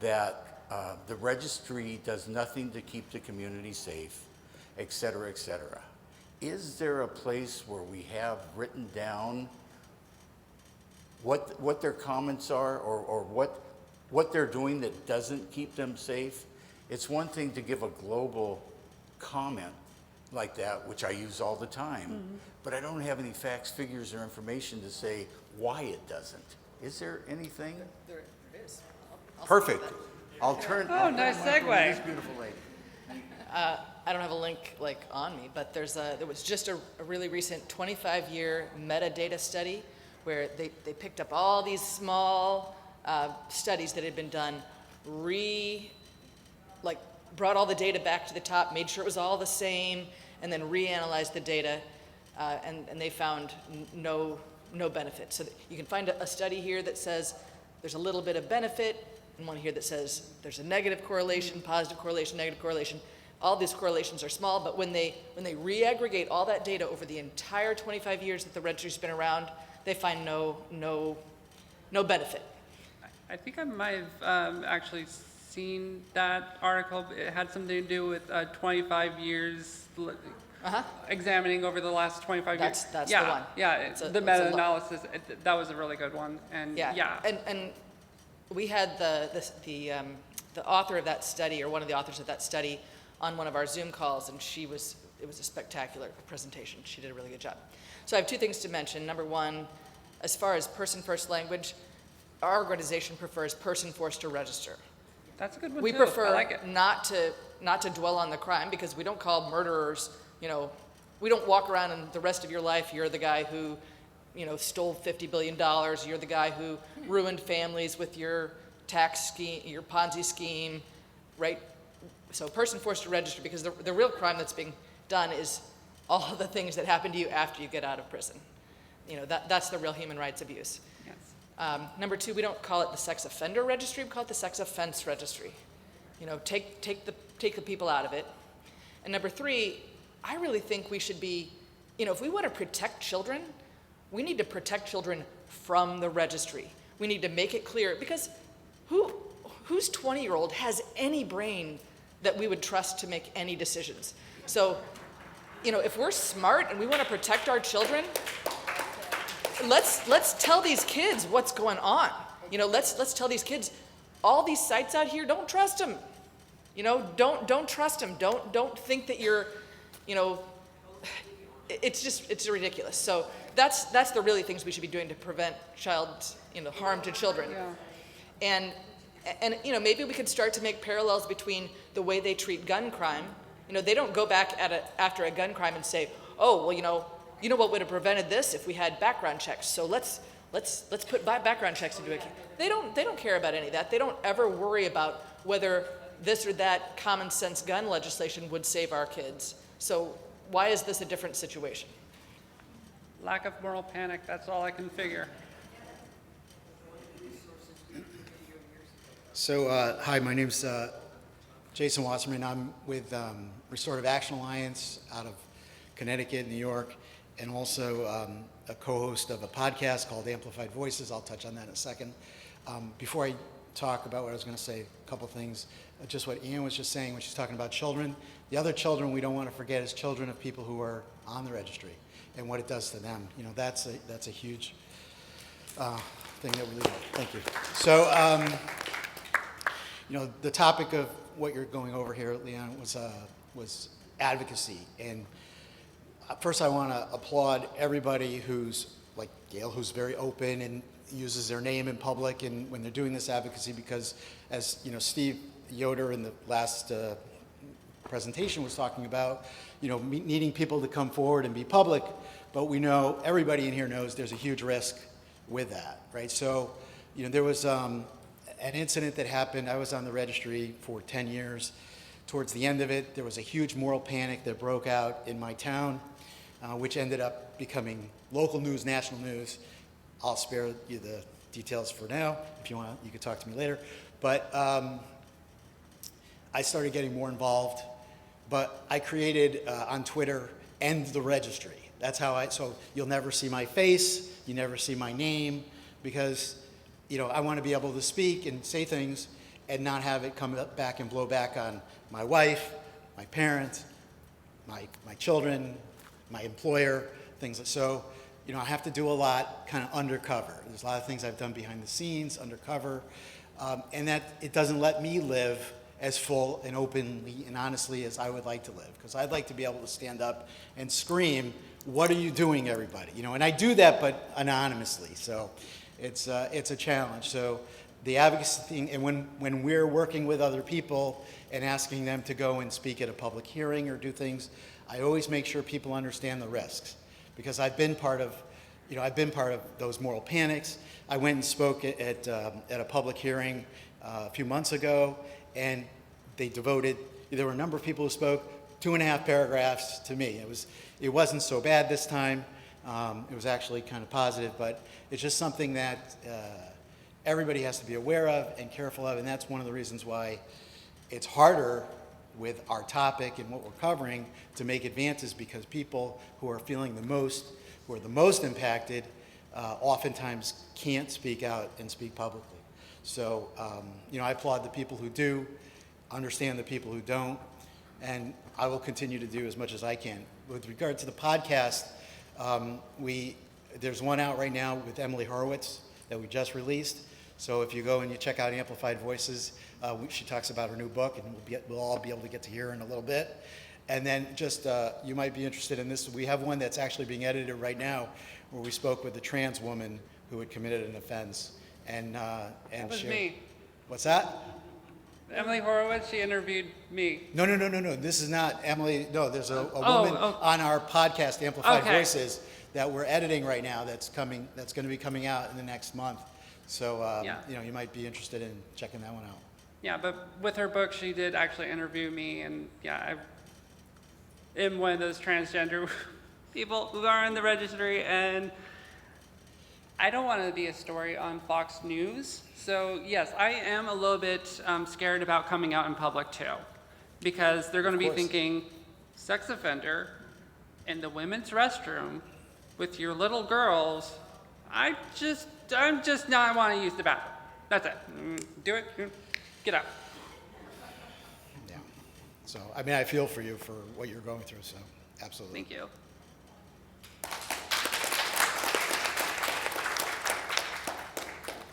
that the registry does nothing to keep the community safe, et cetera, et cetera. Is there a place where we have written down what their comments are or what they're doing that doesn't keep them safe? It's one thing to give a global comment like that, which I use all the time, but I don't have any facts, figures, or information to say why it doesn't. Is there anything? There is. I'll Perfect. I'll turn. Oh, nice segue. This beautiful lady. I don't have a link on me, but there was just a really recent 25-year metadata study where they picked up all these small studies that had been done, brought all the data back to the top, made sure it was all the same, and then reanalyzed the data and they found no benefit. So you can find a study here that says there's a little bit of benefit, and one here that says there's a negative correlation, positive correlation, negative correlation. All these correlations are small, but when they re-aggregate all that data over the entire 25 years that the registry's been around, they find no benefit. I think I might have actually seen that article. It had something to do with 25 years examining over the last 25 years. That's yeah, the one. Yeah, the meta-analysis, that was a really good one. And yeah. And we had the author of that study, or one of the authors of that study, on one of our Zoom calls, and it was a spectacular presentation. She did a really good job. So I have two things to mention. Number one, as far as person-first language, our organization prefers person forced to register. That's a good one We too. prefer I like it. not to dwell on the crime, because we don't call murderers, we don't walk around and the rest of your life you're the guy who, stole $50 billion, you're the guy who ruined families with your tax scheme, your Ponzi scheme, right? So person forced to register, because the real crime that's being done is all the things that happen to you after you get out of prison. That's the real human rights abuse. Yes. Number two, we don't call it the sex offender registry, we call it the sex offense registry. Take the people out of it. And number three, I really think we should be, if we want to protect children, we need to protect children from the registry. We need to make it clear, because whose 20-year-old has any brain that we would trust to make any decisions? So, if we're smart and we want to protect our children, let's tell these kids what's going on. Let's tell these kids, all these sites out here, don't trust them. Don't trust them. Don't think that you're, it's ridiculous. So that's the really things we should be doing to prevent harm to children. Yeah. And maybe we could start to make parallels between the way they treat gun crime. They don't go back after a gun crime and say, oh, well, what would have prevented this if we had background checks? So let's put background checks into it. They don't care about any of that. They don't ever worry about whether this or that common sense gun legislation would save our kids. So why is this a different situation? Lack of moral panic, that's all I can figure. So, hi, my name's Jason Wasserman. I'm with Restorative Action Alliance out of Connecticut, New York, and also a co-host of a podcast called Amplified Voices. I'll touch on that in a second. Before I talk about what I was going to say, a couple things. Just what Ian was just saying when she's talking about children. The other children we don't want to forget is children of people who are on the registry and what it does to them. That's a huge thing that we leave out. Thank you. So, the topic of what you're going over here, Leyana, was advocacy. And first I want to applaud everybody who's, like Gail, who's very open and uses their name in public and when they're doing this advocacy, because as Steve Yoder in the last presentation was talking about, needing people to come forward and be public, but we know, everybody in here knows there's a huge risk with that, right? So, there was an incident that happened. I was on the registry for 10 years. Towards the end of it, there was a huge moral panic that broke out in my town, which ended up becoming local news, national news. I'll spare you the details for now. If you want, you can talk to me later. But I started getting more involved. But I created on Twitter, "End the Registry." That's how so you'll never see my face, you never see my name, because I want to be able to speak and say things and not have it come back and blow back on my wife, my parents, my children, my employer, things like so. I have to do a lot kind of undercover. There's a lot of things I've done behind the scenes, undercover, and that it doesn't let me live as full and openly and honestly as I would like to live, because I'd like to be able to stand up and scream, "What are you doing, everybody?" And I do that, but anonymously. So it's a challenge. So the advocacy thing, and when we're working with other people and asking them to go and speak at a public hearing or do things, I always make sure people understand the risks, because I've been part of those moral panics. I went and spoke at a public hearing a few months ago, and there were a number of people who spoke. 2.5 paragraphs to me. It wasn't so bad this time. It was actually kind of positive, but it's just something that everybody has to be aware of and careful of, and that's one of the reasons why it's harder with our topic and what we're covering to make advances, because people who are feeling the most, who are the most impacted, oftentimes can't speak out and speak publicly. So, I applaud the people who do, understand the people who don't, and I will continue to do as much as I can. With regard to the podcast, there's one out right now with Emily Horowitz that we just released. So if you go and you check out Amplified Voices, she talks about her new book, and we'll all be able to get to hear her in a little bit. And then just, you might be interested in this. We have one that's actually being edited right now, where we spoke with a trans woman who had committed an offense. And That was shared. me. What's that? Emily Horowitz, she interviewed me. No. This is not Emily. No, there's a woman on our podcast, Amplified Voices, that we're editing right now. That's going to be coming out in the next month. So you might be interested in checking that one out. Yeah, but with her book, she did actually interview me, and I am one of those transgender people who are in the registry, and I don't want to be a story on Fox News. So yes, I am a little bit scared about coming out in public too, because they're going to be thinking sex offender in the women's restroom with your little girls. I'm just not want to use the bathroom. That's it. Do it. Get out. Yeah. So I feel for you for what you're going through. So absolutely. Thank you.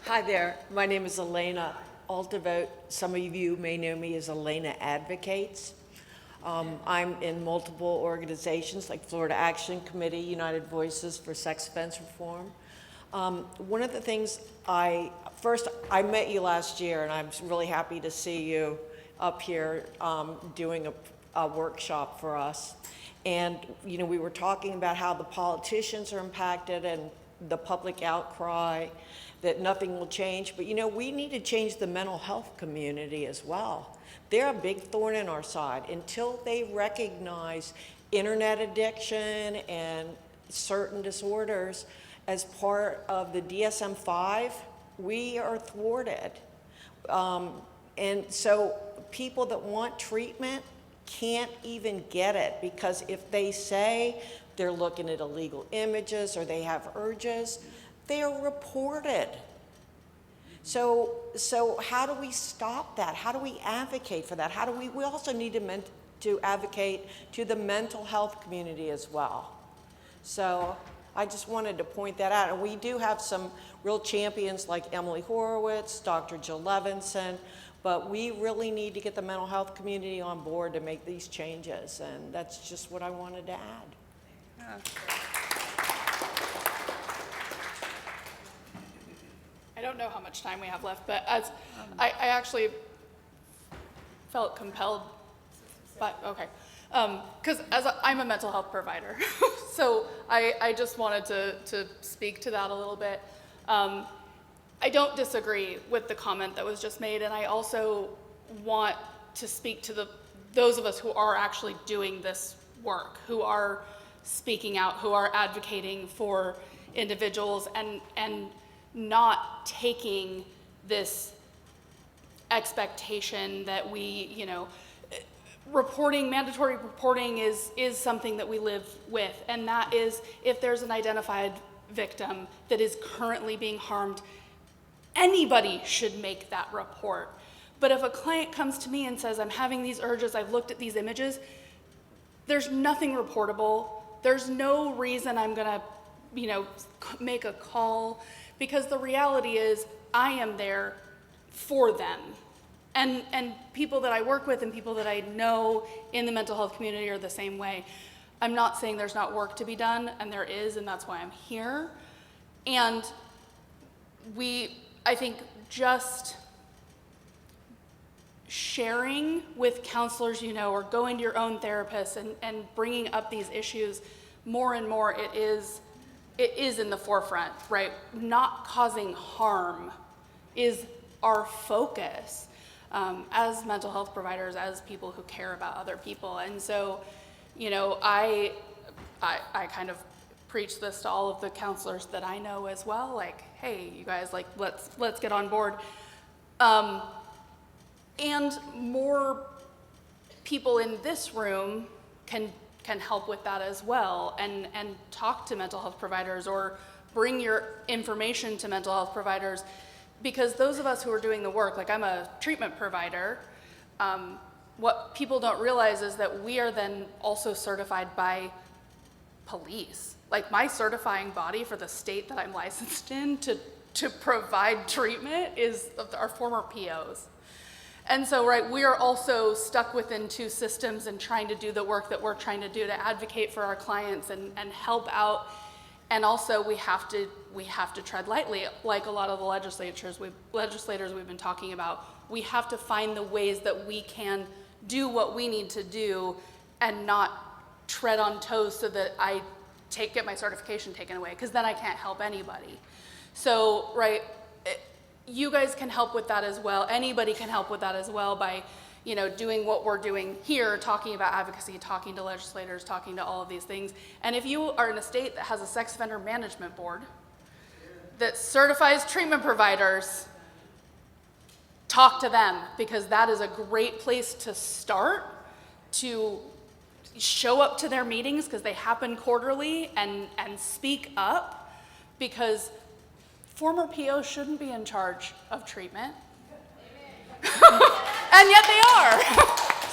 Hi there, my name is Elena Altavote. Some of you may know me as Elena Advocates. I'm in multiple organizations like Florida Action Committee, United Voices for Sex Offense Reform. One of the things I met you last year, and I'm really happy to see you up here doing a workshop for us. And we were talking about how the politicians are impacted and the public outcry, that nothing will change. But we need to change the mental health community as well. They're a big thorn in our side. Until they recognize internet addiction and certain disorders as part of the DSM-5, we are thwarted. And so people that want treatment can't even get it, because if they say they're looking at illegal images or they have urges, they are reported. So how do we stop that? How do we advocate for that? We also need to advocate to the mental health community as well. So I just wanted to point that out. And we do have some real champions like Emily Horowitz, Dr. Jill Levinson, but we really need to get the mental health community on board to make these changes. And that's just what I wanted to add. Yeah. I don't know how much time we have left, but as I actually felt compelled, but okay, because I'm a mental health provider, so I just wanted to speak to that a little bit. I don't disagree with the comment that was just made, and I also want to speak to those of us who are actually doing this work, who are speaking out, who are advocating for individuals, and not taking this expectation that mandatory reporting is something that we live with, and that is, if there's an identified victim that is currently being harmed, anybody should make that report. But if a client comes to me and says, I'm having these urges, I've looked at these images, there's nothing reportable. There's no reason I'm gonna, make a call, because the reality is I am there for them. And people that I work with and people that I know in the mental health community are the same way. I'm not saying there's not work to be done, and there is, and that's why I'm here. And I think just sharing with counselors, or going to your own therapist and bringing up these issues more and more, it is in the forefront, right? Not causing harm is our focus. as mental health providers, as people who care about other people. And so, you know, I kind of preach this to all of the counselors that I know as well, like, hey, you guys, like, let's get on board. And more people in this room can help with that as well, and talk to mental health providers or bring your information to mental health providers, because those of us who are doing the work, like I'm a treatment provider, what people don't realize is that we are then also certified by police. Like my certifying body for the state that I'm licensed in to provide treatment is our former POs. And so, right, we are also stuck within two systems and trying to do the work that we're trying to do to advocate for our clients and help out. And also we have to tread lightly, like a lot of the legislators we've been talking about. We have to find the ways that we can do what we need to do and not tread on toes so that I get my certification taken away, because then I can't help anybody. So, right, you guys can help with that as well. Anybody can help with that as well by, you know, doing what we're doing here, talking about advocacy, talking to legislators, talking to all of these things. And if you are in a state that has a sex offender management board that certifies treatment providers, talk to them, because that is a great place to start to show up to their meetings, because they happen quarterly, and speak up, because former POs shouldn't be in charge of treatment. And yet they are.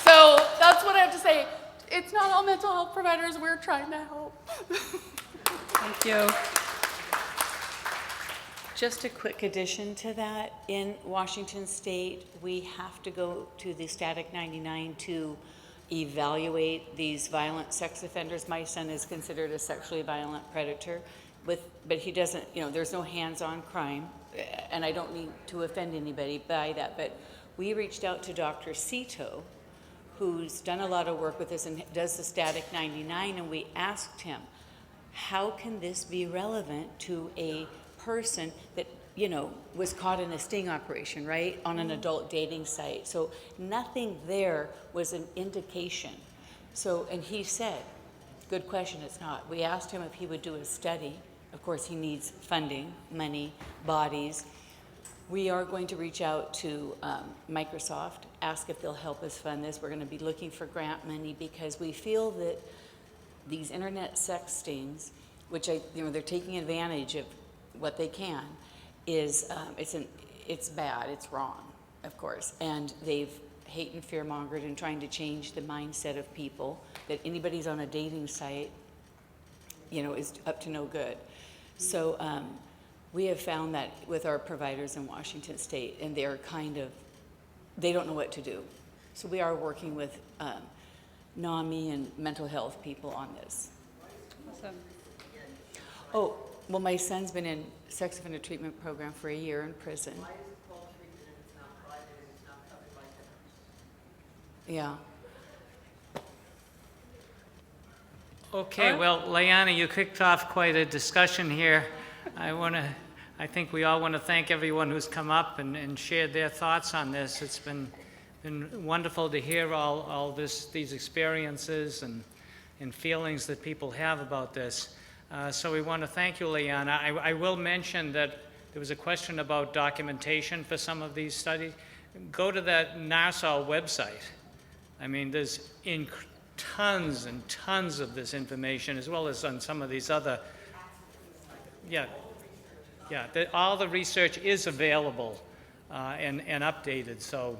So that's what I have to say. It's not all mental health providers. We're trying to help. Thank you. Just a quick addition to that. In Washington State, we have to go to the Static 99 to evaluate these violent sex offenders. My son is considered a sexually violent predator, but he doesn't, you know, there's no hands-on crime, and I don't mean to offend anybody by that, but we reached out to Dr. Cito, who's done a lot of work with this and does the Static 99, and we asked him, how can this be relevant to a person that, you know, was caught in a sting operation, right, on an adult dating site? So nothing there was an indication. So, and he said, good question, it's not. We asked him if he would do a study. Of course, he needs funding, money, bodies. We are going to reach out to Microsoft, ask if they'll help us fund this. We're going to be looking for grant money, because we feel that these internet sex stings, which they're taking advantage of what they can, is it's bad, it's wrong, of course, and they've hate and fear mongered and trying to change the mindset of people that anybody's on a dating site, you know, is up to no good. So we have found that with our providers in Washington State, and they're they don't know what to do. So we are working with NAMI and mental health people on this. Awesome. Oh, well, my son's been in sex offender treatment program for a year in prison. Why is it called treatment if it's not private and it's not covered by insurance? Yeah. Okay, well, Leyana, you kicked off quite a discussion here. I think we all want to thank everyone who's come up and shared their thoughts on this. It's been wonderful to hear all these experiences and feelings that people have about this. So we want to thank you, Leyana. I will mention that there was a question about documentation for some of these studies. Go to that NARSOL website. I mean, there's tons and tons of this information, as well as on some of these other, all the research is available and updated. So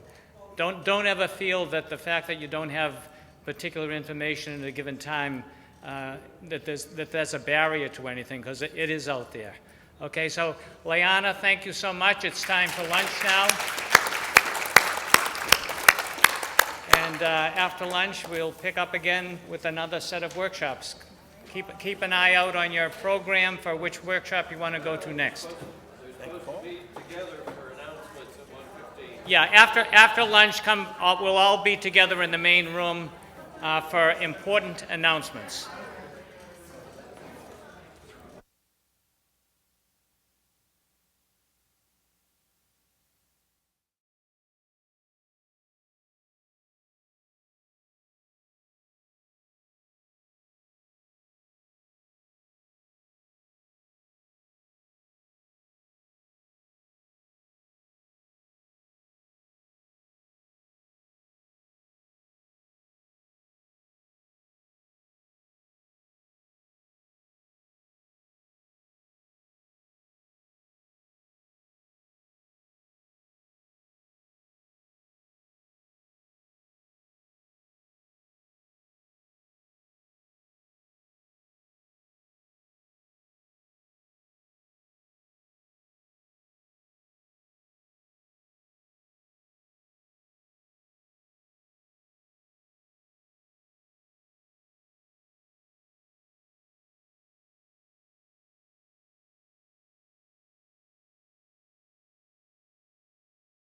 don't ever feel that the fact that you don't have particular information at a given time that there's a barrier to anything, because it is out there. Okay, so Leyana, thank you so much. It's time for lunch now. And after lunch, we'll pick up again with another set of workshops. Keep an eye out on your program for which workshop you want to go to next. Yeah, after lunch, we'll all be together in the main room for important announcements.